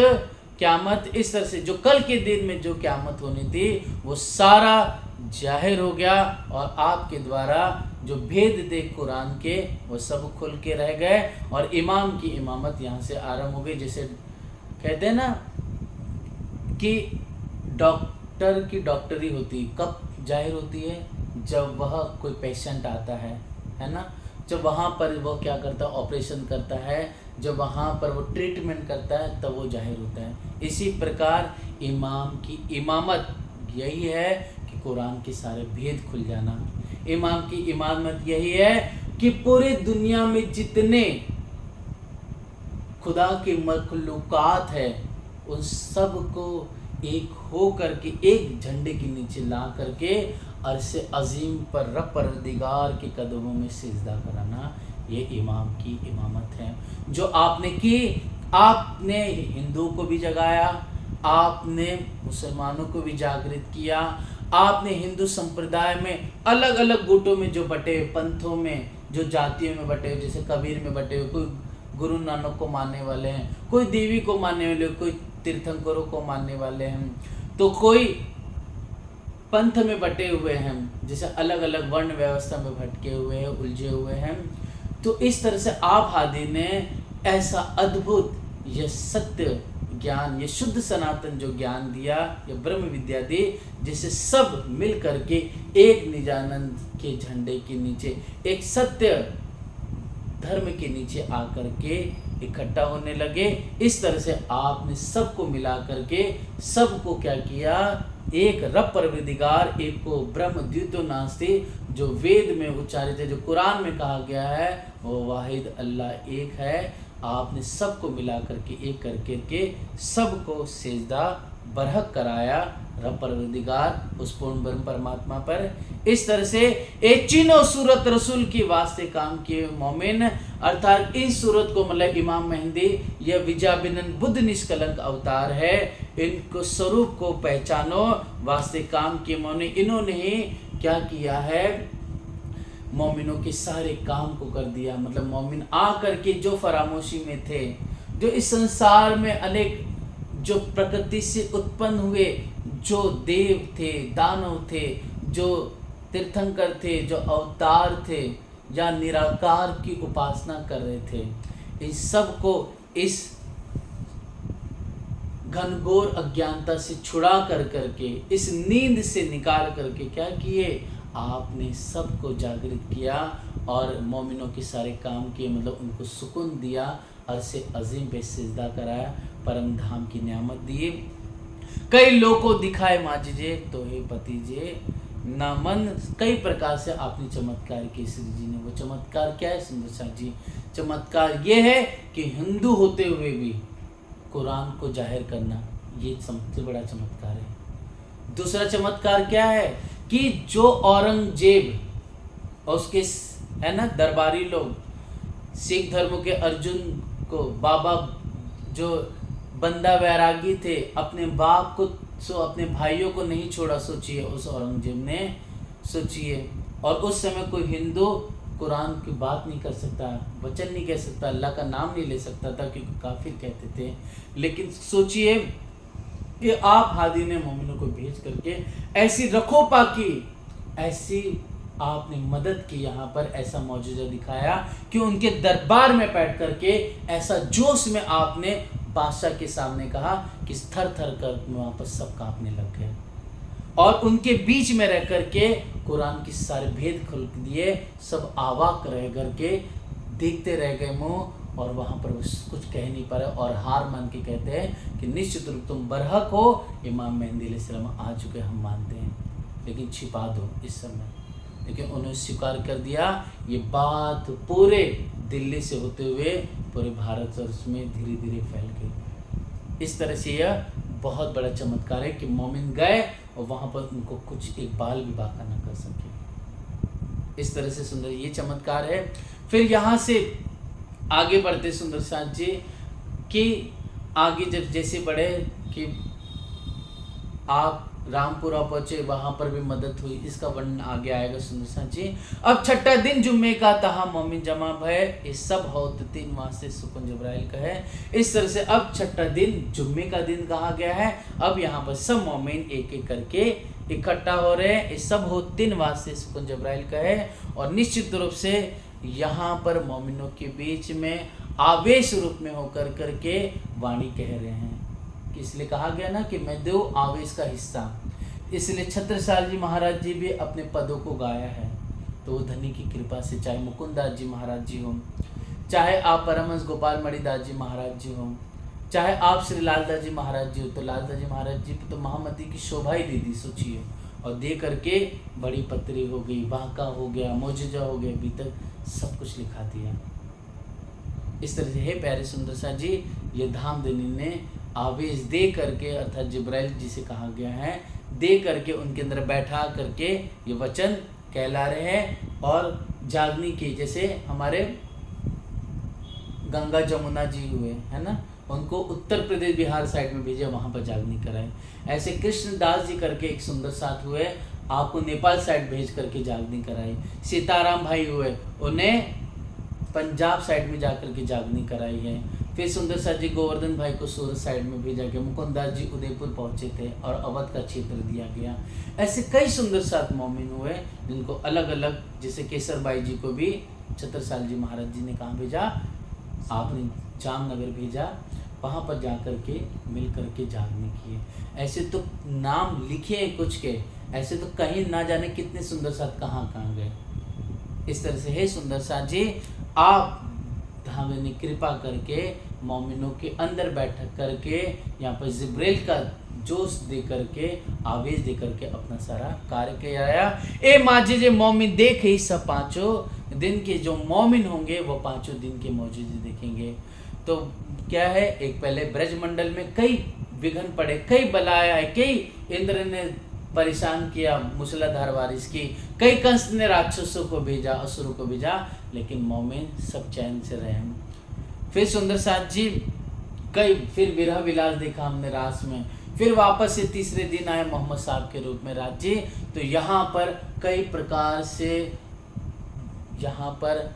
क़यामत। इस तरह से जो कल के दिन में जो क़यामत होनी थी वो सारा जाहिर हो गया, और आपके द्वारा जो भेद थे कुरान के वो सब खुल के रह गए, और इमाम की इमामत यहाँ से आरंभ हो गई। जैसे कहते हैं ना कि डॉक्टर की डॉक्टरी होती कब जाहिर होती है, जब वह कोई पेशेंट आता है ना, जब वहाँ पर वो क्या करता है, ऑपरेशन करता है, जब वहाँ पर वो ट्रीटमेंट करता है तब वो जाहिर होता है। इसी प्रकार इमाम की इमामत यही है कि कुरान के सारे भेद खुल जाना। इमाम की इमामत यही है कि पूरी दुनिया में जितने खुदा के मखलूकात है उन सब को एक हो करके एक झंडे के नीचे ला करके अरसे अजीम पर रब परवरदिगार के कदमों में सिजदा कराना, ये इमाम की इमामत है जो आपने की। आपने हिंदुओं को भी जगाया, आपने मुसलमानों को भी जागृत किया, आपने हिंदू संप्रदाय में अलग अलग गुटों में जो बटे हुए, पंथों में जो जातियों में बटे हुए, जैसे कबीर में बटे हुए, कोई गुरु नानक को मानने वाले हैं, कोई देवी को मानने वाले, कोई तीर्थंकरों को मानने वाले हैं, तो कोई पंथ में बटे हुए हैं, जैसे अलग अलग वर्ण व्यवस्था में भटके हुए हैं, उलझे हुए हैं। तो इस तरह से आप हादी ने ऐसा अद्भुत यह सत्य ज्ञान, ये शुद्ध सनातन जो ज्ञान दिया, ये ब्रह्म विद्या दी, जिसे सब मिल करके एक निजानंद के झंडे के नीचे, एक सत्य धर्म के नीचे आकर के इकट्ठा होने लगे। इस तरह से आपने सबको मिला करके सबको क्या किया, एक रब परवरदिगार, एक को ब्रह्म द्वितीयो नास्ति, जो वेद में उच्चारित है, जो कुरान में कहा गया है, वो वाहिद अल्लाह एक है। आपने सबको मिला करके एक करके के सबको सेजदा बरहक कराया रब परवरदिगार उस पूर्ण ब्रह्म परमात्मा पर। इस तरह से एक चीनो सूरत रसूल की वास्ते काम किए मोमिन, अर्थात इस सूरत को मतलब इमाम मेहंदी यह विजाबिनन बुद्ध निष्कलंक अवतार है, इनको स्वरूप को पहचानो वास्ते काम किए मोमिन। इन्होंने ही क्या किया है, मोमिनों के सारे काम को कर दिया। मतलब मोमिन आकर के जो फरामोशी में थे, जो इस संसार में अनेक जो प्रकृति से उत्पन्न हुए, जो देव थे, दानव थे, जो तीर्थंकर थे, जो अवतार थे या निराकार की उपासना कर रहे थे, इन सब को इस घनघोर अज्ञानता से छुड़ा कर करके, इस नींद से निकाल करके क्या किए, आपने सबको जागृत किया और मोमिनों के सारे काम किए, मतलब उनको सुकून दिया, अरसे अजीम पे सिजदा कराया, परम धाम की नियामत दिए। कई लोगों दिखाए माजिजे तो हे पतिजे ना मन, कई प्रकार से आपने चमत्कार किए श्री जी ने। वो चमत्कार क्या है सुंदर साथ जी? चमत्कार ये है कि हिंदू होते हुए भी कुरान को जाहिर करना, ये सबसे बड़ा चमत्कार है। दूसरा चमत्कार क्या है कि जो औरंगजेब और उसके है ना दरबारी लोग, सिख धर्म के अर्जुन को, बाबा जो बंदा वैरागी थे, अपने बाप को अपने भाइयों को नहीं छोड़ा, सोचिए उस औरंगजेब ने, सोचिए। और उस समय कोई हिंदू कुरान की बात नहीं कर सकता, वचन नहीं कह सकता, अल्लाह का नाम नहीं ले सकता था क्योंकि काफिर कहते थे। लेकिन सोचिए कि आप हादी ने मोमिनों को भेज करके ऐसी रखोपा की, ऐसी आपने मदद की, यहाँ पर ऐसा मौजूदा दिखाया कि उनके दरबार में बैठ करके ऐसा जोश में आपने बादशाह के सामने कहा कि थर थर कर वहाँ पर सब कांपने लग गए, और उनके बीच में रह करके कुरान के सारे भेद खोल दिए। सब आवाक रह करके देखते रह गए मुँह, और वहाँ पर वो कुछ कह नहीं पा रहे और हार मान के कहते हैं कि निश्चित रूप तुम बरहक हो, इमाम मेहदी अलैहिस्सलाम आ चुके, हम मानते हैं, लेकिन छिपा दो इस समय। लेकिन उन्होंने स्वीकार कर दिया। ये बात पूरे दिल्ली से होते हुए पूरे भारत और उसमें धीरे धीरे फैल गई। इस तरह से यह बहुत बड़ा चमत्कार है कि मोमिन गए और वहाँ पर उनको कुछ एक बाल भी बाका न कर सके। इस तरह से सुंदर ये चमत्कार है। फिर यहाँ से आगे बढ़ते सुंदर साथ जी कि आगे जब जैसे बढ़े कि आप रामपुरा पहुंचे, वहां पर भी मदद हुई, इसका वर्णन आगे आएगा सुंदर साथ जी। अब छठा दिन जुम्मे का तहा मोमिन जमा भय, इस सब होत 3 माह से सुकून जब्राइल का है। इस तरह से अब छठा दिन जुम्मे का दिन कहा गया है। अब यहाँ पर सब मोमिन एक एक करके इकट्ठा हो रहे हैं। इस सब हो 3 माह से सुकून जब्राइल का है। और निश्चित रूप से यहाँ पर मोमिनों के बीच में आवेश रूप में होकर करके वाणी कह रहे हैं। इसलिए कहा गया ना कि मैं दो आवेश का हिस्सा, इसलिए छत्रसाल जी महाराज जी भी अपने पदों को गाया है। तो वो धनी की कृपा से, चाहे मुकुंदास जी महाराज जी हों, चाहे आप परमहंस गोपाल मणिदास जी महाराज जी हों, चाहे आप श्री लालदास जी महाराज जी हो, तो लालदास जी महाराज जी तो महामती की शोभा ही दे दी, सोचिए। और दे करके बड़ी पत्री हो गई, वाका हो गया, मौजूजा हो गया, अभी तक सब कुछ लिखा दिया। इस तरह से हे प्यारे सुंदर सा जी, ये धामधनी ने आवेश दे करके, अर्थात जिब्राइल जिसे कहा गया है, दे करके उनके अंदर बैठा करके ये वचन कहला रहे हैं। और जागनी की, जैसे हमारे गंगा जमुना जी हुए है ना, उनको उत्तर प्रदेश बिहार साइड में भेजे, वहाँ पर जागनी कराए। ऐसे कृष्णदास जी करके एक सुंदर साथ हुए, आपको नेपाल साइड भेज करके जागनी कराई। सीताराम भाई हुए, उन्हें पंजाब साइड में जाकर के जागनी कराई है। फिर सुंदर साथ जी गोवर्धन भाई को सूरत साइड में भेजा गया। मुकुंदास जी उदयपुर पहुंचे थे और अवध का क्षेत्र दिया गया। ऐसे कई सुंदर साथ मोमिन हुए जिनको अलग अलग, जैसे केसर बाई जी को भी छत्रसाल जी महाराज जी ने कहाँ भेजा, आपने जामनगर भेजा, वहाँ पर जा कर के मिल कर के जागने किए। ऐसे तो नाम लिखे हैं कुछ के, ऐसे तो कहीं ना जाने कितने सुंदर साथ कहाँ कहाँ गए। इस तरह से हे सुंदर साथ जी, आप हमें कृपा करके मोमिनों के अंदर बैठक करके यहाँ पर जिब्राइल का जोश दे करके, आवेश दे करके अपना सारा कार्य किया। ए माजी जे मोमिन देख ही सब 5 दिन के जो मोमिन होंगे वो 5 दिन के मौजूद देखेंगे। तो क्या है, एक पहले ब्रजमंडल में कई विघ्न पड़े, कई बलाया है, कई इंद्र ने परेशान किया, मूसलाधार बारिश की, कई कंस ने राक्षसों को भेजा, असुरों को भेजा, लेकिन मोमिन सब चैन से रहे। फिर सुंदर साथ जी कई, फिर विरह विलास देखा हमने रास में। फिर वापस से तीसरे दिन आए मोहम्मद साहब के रूप में राज जी। तो यहाँ पर कई प्रकार से, यहाँ पर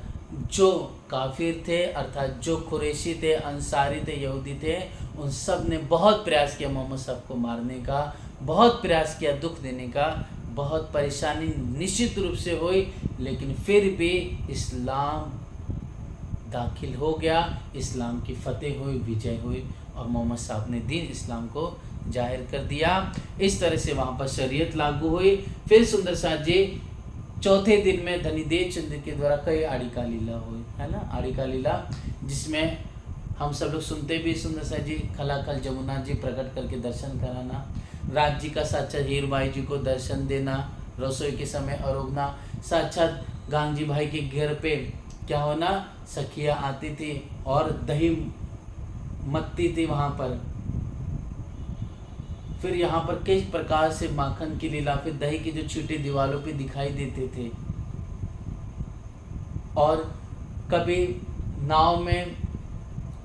जो काफिर थे, अर्थात जो कुरैशी थे, अंसारी थे, यहूदी थे, उन सब ने बहुत प्रयास किया मोहम्मद साहब को मारने का, बहुत प्रयास किया दुख देने का, बहुत परेशानी निश्चित रूप से हुई, लेकिन फिर भी इस्लाम दाखिल हो गया, इस्लाम की फतेह हुई, विजय हुई और मोहम्मद साहब ने दीन इस्लाम को जाहिर कर दिया। इस तरह से वहाँ पर शरीयत लागू हुई। फिर सुंदर साथ जी चौथे दिन में धनीदेव चंद्र के द्वारा कई आड़िका लीला हुई, है ना, आड़िका लीला, जिसमें हम सब लोग सुनते भी सुंदर साथ जी, खलाखल जमुना जी प्रकट करके दर्शन कराना, राज जी का साक्षात हीरबाई जी को दर्शन देना, रसोई के समय अरोगना, साक्षात गांधी भाई के घर पे क्या होना, सखियाँ आती थी और दही मत्ती थी वहाँ पर। फिर यहाँ पर कई प्रकार से माखन की लीला, फिर दही के जो छींटे दीवारों पे दिखाई देते थे। और कभी नाव में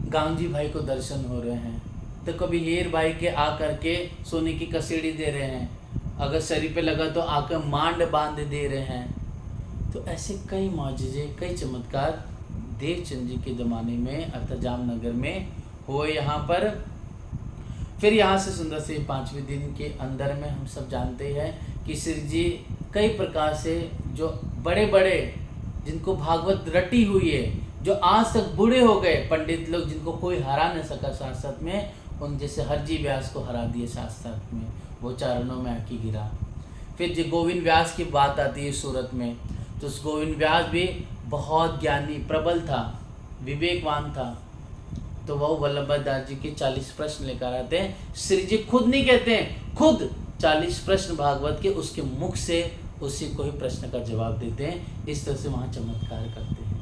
गांधी भाई को दर्शन हो रहे हैं, तो कभी हीर भाई के आ करके सोने की कसेड़ी दे रहे हैं, अगर शरीर पे लगा तो आकर मांड बांध दे रहे हैं। तो ऐसे कई मौजूजे, कई चमत्कार देवचंद जी के ज़माने में अर्थात जामनगर में हुए यहाँ पर। फिर यहाँ से सुंदर से 5वें दिन के अंदर में हम सब जानते हैं कि श्री जी कई प्रकार से जो बड़े बड़े जिनको भागवत रटी हुई है, जो आज तक बूढ़े हो गए पंडित लोग, जिनको कोई हरा नहीं सका शास्त्र में, उन जैसे हरजी व्यास को हरा दिए शास्त्र में, वो चरणों में आके गिरा। फिर जो गोविंद व्यास की बात आती है सूरत में, तो उस गोविंद व्यास भी बहुत ज्ञानी प्रबल था, विवेकवान था, तो वो वल्लभ भाई दास जी के 40 प्रश्न लेकर आते हैं। श्री जी खुद नहीं कहते हैं, खुद 40 प्रश्न भागवत के उसके मुख से उसी को ही प्रश्न का जवाब देते हैं। इस तरह से वहाँ चमत्कार करते हैं।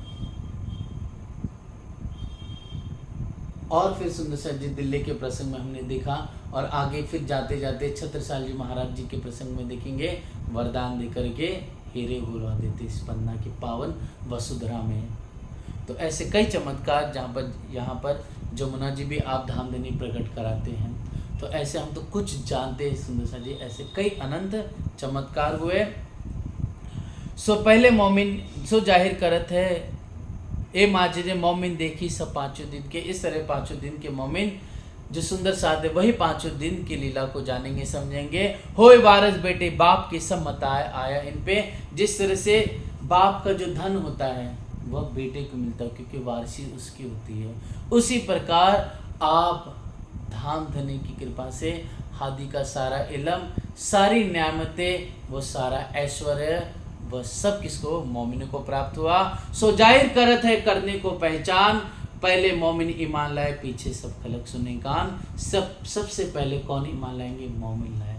और फिर सुंदर जी दिल्ली के प्रसंग में हमने देखा, और आगे फिर जाते जाते छत्रसाल जी महाराज जी के प्रसंग में देखेंगे, वरदान देकर के हीरे घुलवा देते इस पन्ना के पावन वसुधरा में। तो ऐसे कई चमत्कार यहाँ पर जमुना जी भी आप धामधनी प्रकट कराते हैं। तो ऐसे हम तो कुछ जानते हैं सुंदर जी, ऐसे कई अनंत चमत्कार हुए। सो पहले मोमिन सो जाहिर करत है, ए माजिरे मोमिन देखी सब 5 दिन के। इस तरह 5 दिन के मोमिन जो सुंदर साथ है, वही 5 दिन की लीला को जानेंगे समझेंगे। होए वारस बेटे बाप की सब मत आया इन पे। जिस तरह से बाप का जो धन होता है वह बेटे को मिलता है, क्योंकि वारसी उसकी होती है, उसी प्रकार आप धाम धनी की कृपा से हादी का सारा इलम, सारी न्यामतें, वो सारा ऐश्वर्य, वह सब किसको? मोमिन को प्राप्त हुआ। सो जाहिर करत है करने को पहचान, पहले मोमिन ईमान लाए पीछे सब खलक सुने कान। सबसे पहले कौन ईमान लाएंगे? मोमिन लाए,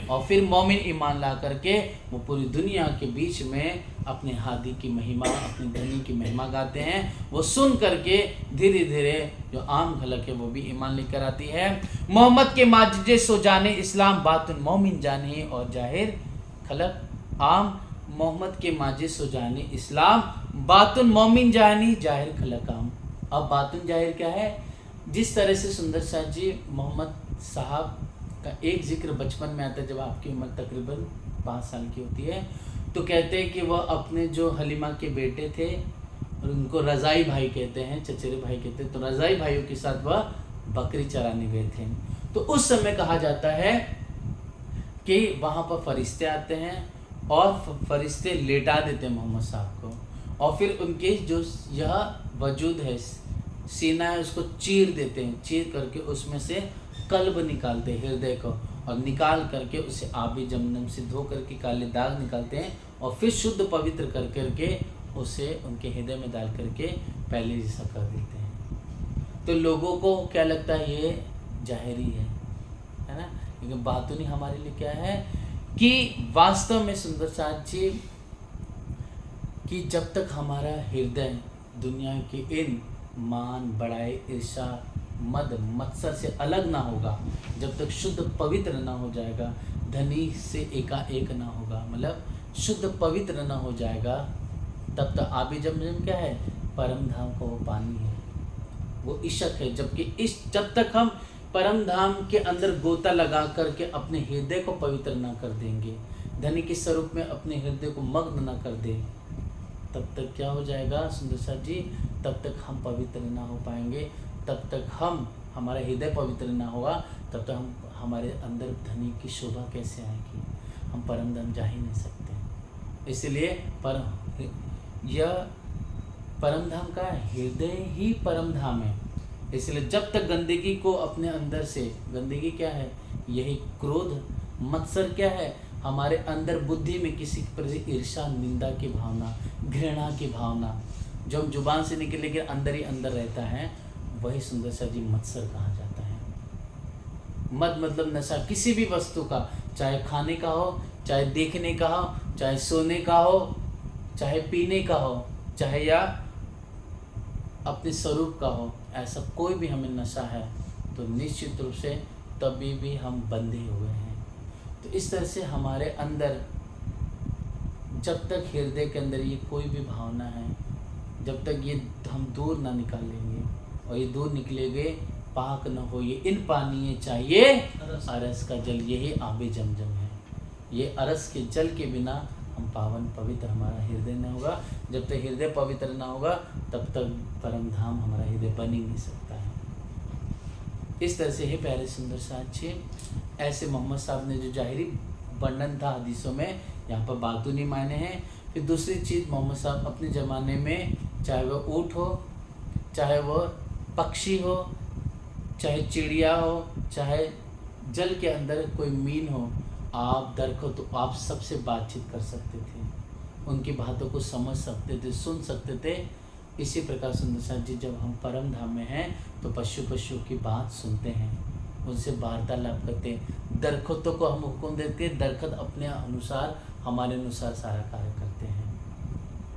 और फिर मोमिन ईमान ला करके वो पूरी दुनिया के बीच में अपने हादी की महिमा, अपने धनी की महिमा गाते हैं। वो सुन करके धीरे धीरे जो आम खलक है वो भी ईमान लेकर आती है। मोहम्मद के माजिजे सो जाने इस्लाम, बातुन मोमिन जाने और जाहिर खलक आम। मोहम्मद के माजिद सो जाने इस्लाम, बातुन मोमिन जानी जाहिर खलक आम। अब बातुन जाहिर क्या है? जिस तरह से सुंदर शाह जी मोहम्मद साहब का एक जिक्र बचपन में आता है, जब आपकी उम्र तकरीबन 5 साल की होती है, तो कहते हैं कि वह अपने जो हलीमा के बेटे थे, और उनको रज़ाई भाई कहते हैं, चचेरे भाई कहते हैं, तो रज़ाई भाइयों के साथ वह बकरी चराने गए थे। तो उस समय कहा जाता है कि वहाँ पर फरिश्ते आते हैं और फरिश्ते लेटा देते हैं मोहम्मद साहब को, और फिर उनके जो यह वजूद है, सीना है, उसको चीर देते हैं। चीर करके उसमें से कल्ब निकालते हैं, हृदय को, और निकाल करके उसे आबी जमनम से धो करके काले दाग निकालते हैं, और फिर शुद्ध पवित्र कर करके उसे उनके हृदय में डाल करके पहले जैसा कर देते हैं। तो लोगों को क्या लगता है? ये जाहिरी है ना? लेकिन बातुनी हमारे लिए क्या है कि वास्तव में सुंदर साथ जी कि जब तक हमारा हृदय दुनिया के इन मान, बड़ाई, ईर्षा, मद, मत्सर से अलग ना होगा, जब तक शुद्ध पवित्र ना हो जाएगा, धनी से एकाएक ना होगा, मतलब शुद्ध पवित्र ना हो जाएगा, तब तक आबी जमजम क्या है? परम धाम का वो पानी है, वो इशक है। जब तक हम परम धाम के अंदर गोता लगा करके अपने हृदय को पवित्र ना कर देंगे, धनी के स्वरूप में अपने हृदय को मग्न ना कर दें, तब तक क्या हो जाएगा सुंदर साथ जी? तब तक हम पवित्र ना हो पाएंगे, तब तक हमारा हृदय पवित्र ना होगा, तब तक हमारे अंदर धनी की शोभा कैसे आएगी? हम परम धाम जा ही नहीं सकते। इसलिए यह परम धाम का हृदय ही परम धाम है। इसलिए जब तक गंदगी को अपने अंदर से, गंदगी क्या है? यही क्रोध, मत्सर क्या है? हमारे अंदर बुद्धि में किसी के प्रति ईर्षा, निंदा की भावना, घृणा की भावना, जो हम जुबान से निकले के अंदर ही अंदर रहता है, वही सुंदर सा जी मत्सर कहा जाता है। मद मतलब नशा, किसी भी वस्तु का, चाहे खाने का हो, चाहे देखने का हो, चाहे सोने का हो, चाहे पीने का हो, चाहे या अपने स्वरूप का हो, ऐसा कोई भी हमें नशा है तो निश्चित रूप से तभी भी हम बंधे हुए हैं। तो इस तरह से हमारे अंदर जब तक हृदय के अंदर ये कोई भी भावना है, जब तक ये हम दूर ना निकालेंगे, और ये दूर निकलेंगे पाक न हो ये इन पानी चाहिए अरस का जल, यही आबे जमजम है। ये अरस के जल के बिना हम पावन पवित्र हमारा हृदय न होगा। जब तक हृदय पवित्र ना होगा तब तक परम धाम हमारा हृदय बन ही नहीं सकता है। इस तरह से ही प्यारे सुंदर साक्षी ऐसे मोहम्मद साहब ने जो जाहिरी वर्णन था हदीसों में, यहाँ पर बातूनी मायने हैं। फिर दूसरी चीज़, मोहम्मद साहब अपने ज़माने में चाहे वह ऊँट हो, चाहे वह पक्षी हो, चाहे चिड़िया हो, चाहे जल के अंदर कोई मीन हो, आप दरखो तो आप सबसे बातचीत कर सकते थे, उनकी बातों को समझ सकते थे, सुन सकते थे, इसी प्रकार सुंदर साथ जी जब हम परम धाम में हैं तो पशुओं की बात सुनते हैं, उनसे वार्तालाप करते हैं, दरख्तों को हम हुक्म देते हैं, दरख्त अपने अनुसार हमारे अनुसार सारा कार्य करते हैं।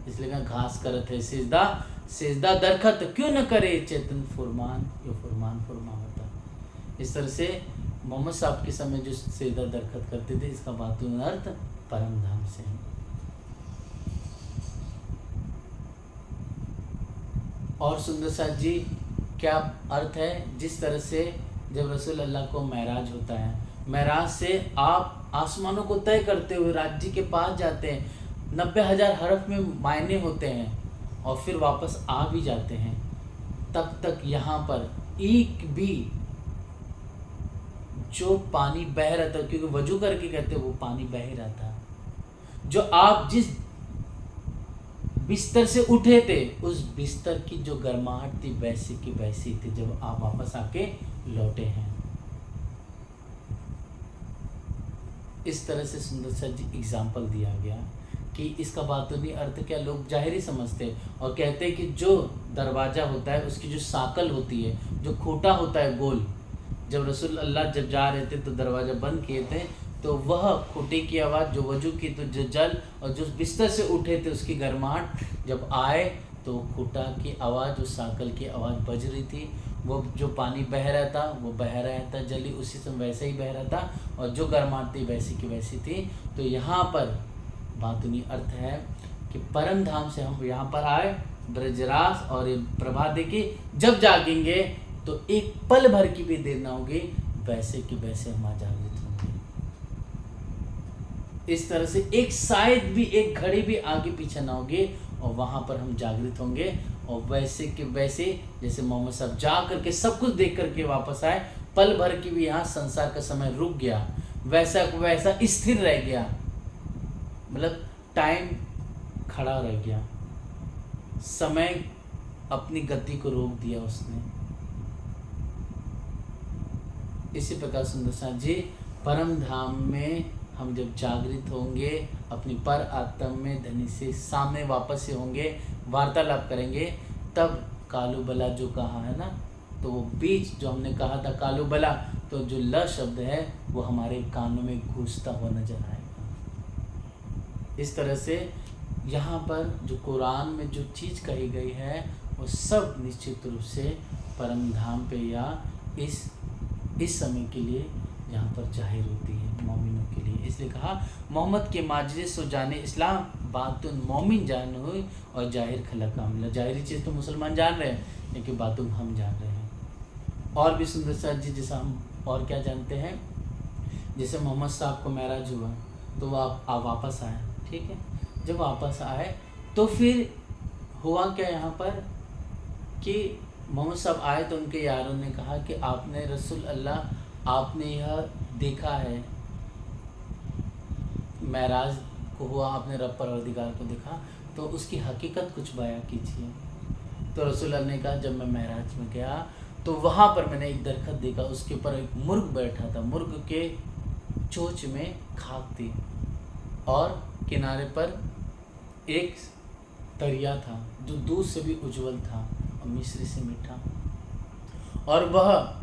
इसलिए कहा घास करत है सिजदा, सिजदा दरख्त क्यों न करे, चेतन फुरमान यो फुरमान फुरमा होता। इस तरह से मोहम्मद साहब के समय जो सिजदा दरख्त करते थे, इसका बातून अर्थ परम धाम से है। और सुंदर साथ जी क्या अर्थ है, जिस तरह से जब रसूल अल्लाह को महराज होता है, महराज से आप आसमानों को तय करते हुए राज्य के पास जाते हैं, 90,000 हरफ में मायने होते हैं और फिर वापस आ भी जाते हैं, तब तक यहाँ पर एक भी जो पानी बह रहा था, क्योंकि वजू करके कहते वो पानी बह रहा था, जो आप जिस बिस्तर से उठे थे उस बिस्तर की जो गर्माहट थी वैसी की वैसी थी जब आप वापस आके लौटे हैं। इस तरह से सुंदर सा जी एग्जाम्पल दिया गया कि इसका बातूनी अर्थ क्या लोग जाहिरी समझते हैं और कहते हैं कि जो दरवाज़ा होता है उसकी जो साकल होती है, जो खूंटा होता है गोल, जब रसूल अल्लाह जब जा रहे थे तो दरवाज़ा बंद किए थे, तो वह खूंटे की आवाज़ जो वजू की, तो जो जल और जो बिस्तर से उठे थे उसकी गर्माहट जब आए तो खूंटा की आवाज़, उस साकल की आवाज़ बज रही थी, वो जो पानी बह रहा था वो बह रहा था, जली उसी समय वैसे ही बह रहा था और जो गर्माहट थी वैसी की वैसी थी। तो यहाँ पर बातूनी अर्थ है कि परम धाम से हम यहाँ पर आए, ब्रजरास और प्रभा देखी, जब जागेंगे तो एक पल भर की भी देर ना होगी, वैसे कि वैसे हम जागृत होंगे। इस तरह से एक शायद भी एक घड़ी भी आगे पीछे ना होगी और वहाँ पर हम जागृत होंगे और वैसे कि वैसे जैसे मोहम्मद साहब जा करके सब कुछ देख करके वापस आए, पल भर की भी यहाँ संसार का समय रुक गया, वैसा वैसा स्थिर रह गया, मतलब टाइम खड़ा रह गया, समय अपनी गति को रोक दिया उसने। इसी प्रकार सुंदर साथ जी परम धाम में हम जब जागृत होंगे, अपनी पर आत्म में धनी से सामने वापस से होंगे, वार्तालाप करेंगे, तब कालू बला जो कहा है ना, तो वो बीच जो हमने कहा था कालू बला, तो जो ल शब्द है वो हमारे कानों में गूंजता हुआ नजर आएगा। इस तरह से यहाँ पर जो कुरान में जो चीज़ कही गई है वो सब निश्चित रूप से परम धाम पे या इस समय के लिए यहाँ पर जाहिर होती है मोमिनों के लिए। इसलिए कहा मोहम्मद के माजरे सो जाने इस्लाम, बातुन मोमिन जान हुई और जाहिर खलक अमला। जाहिरी चीज़ तो मुसलमान जान रहे हैं, लेकिन बातुन हम जान रहे हैं। और भी सुंदर साथ जी जैसा हम और क्या जानते हैं, जैसे मोहम्मद साहब को महराज हुआ तो वो आप वापस आए, ठीक है, जब वापस आए तो फिर हुआ क्या यहाँ पर कि मोहम्मद साहब आए तो उनके यारों ने कहा कि आपने रसूल अल्लाह, आपने यह देखा है, महराज को हुआ, आपने रब परवरदिगार को देखा, तो उसकी हकीकत कुछ बयां कीजिए। तो रसूल अल्लाह ने कहा जब मैं महराज में गया तो वहाँ पर मैंने एक दरख्त देखा, उसके ऊपर एक मुर्ग बैठा था, मुर्ग के चोंच में खाक थी और किनारे पर एक दरिया था जो दूध से भी उज्जवल था और मिश्री से मीठा, और वह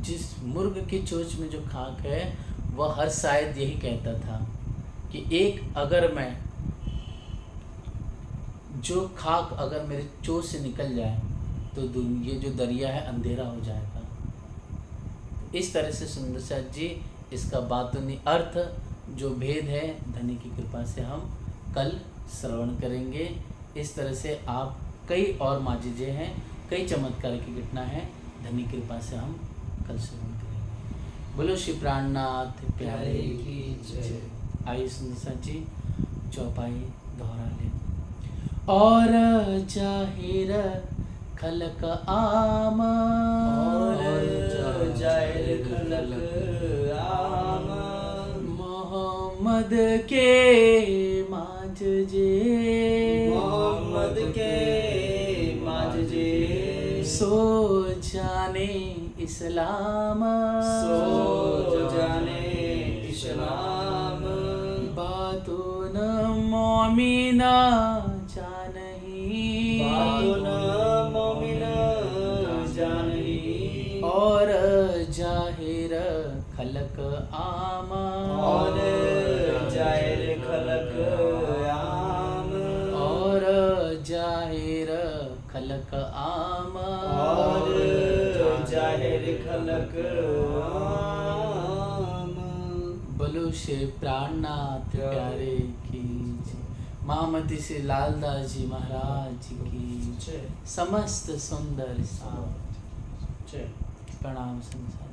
जिस मुर्ग की चोंच में जो खाक है वह हर शायद यही कहता था कि एक अगर मैं जो खाक अगर मेरे चोंच से निकल जाए तो ये जो दरिया है अंधेरा हो जाएगा। इस तरह से सुंदर साथ जी इसका बातूनी अर्थ जो भेद है धनी की कृपा से हम कल श्रवण करेंगे। इस तरह से आप कई और माजिजे हैं, कई चमत्कार की घटना है, धनी कृपा से हम कल श्रवण करेंगे। बोलो श्री प्राणनाथ प्यारे की जय। आइए सुंदर साथ जी चौपाई दोहरा ले। और जाहिर खलक आम, और जाहिर खलक आम, मोहम्मद के माजजे, मोहम्मद के माजजे, सो जाने इस्लाम, सो जाने इस्लाम, बातून मोमिना जानही, बातुन खलक आम और जाहिर खलक आम और जाहिर खलक आम और जाहिर खलक आम। बोलो शे प्राणनाथ प्यारे की जय। महामती श्री लालदास जी महाराज की जय। समस्त सुंदर साथ जय। प्रणाम संसार।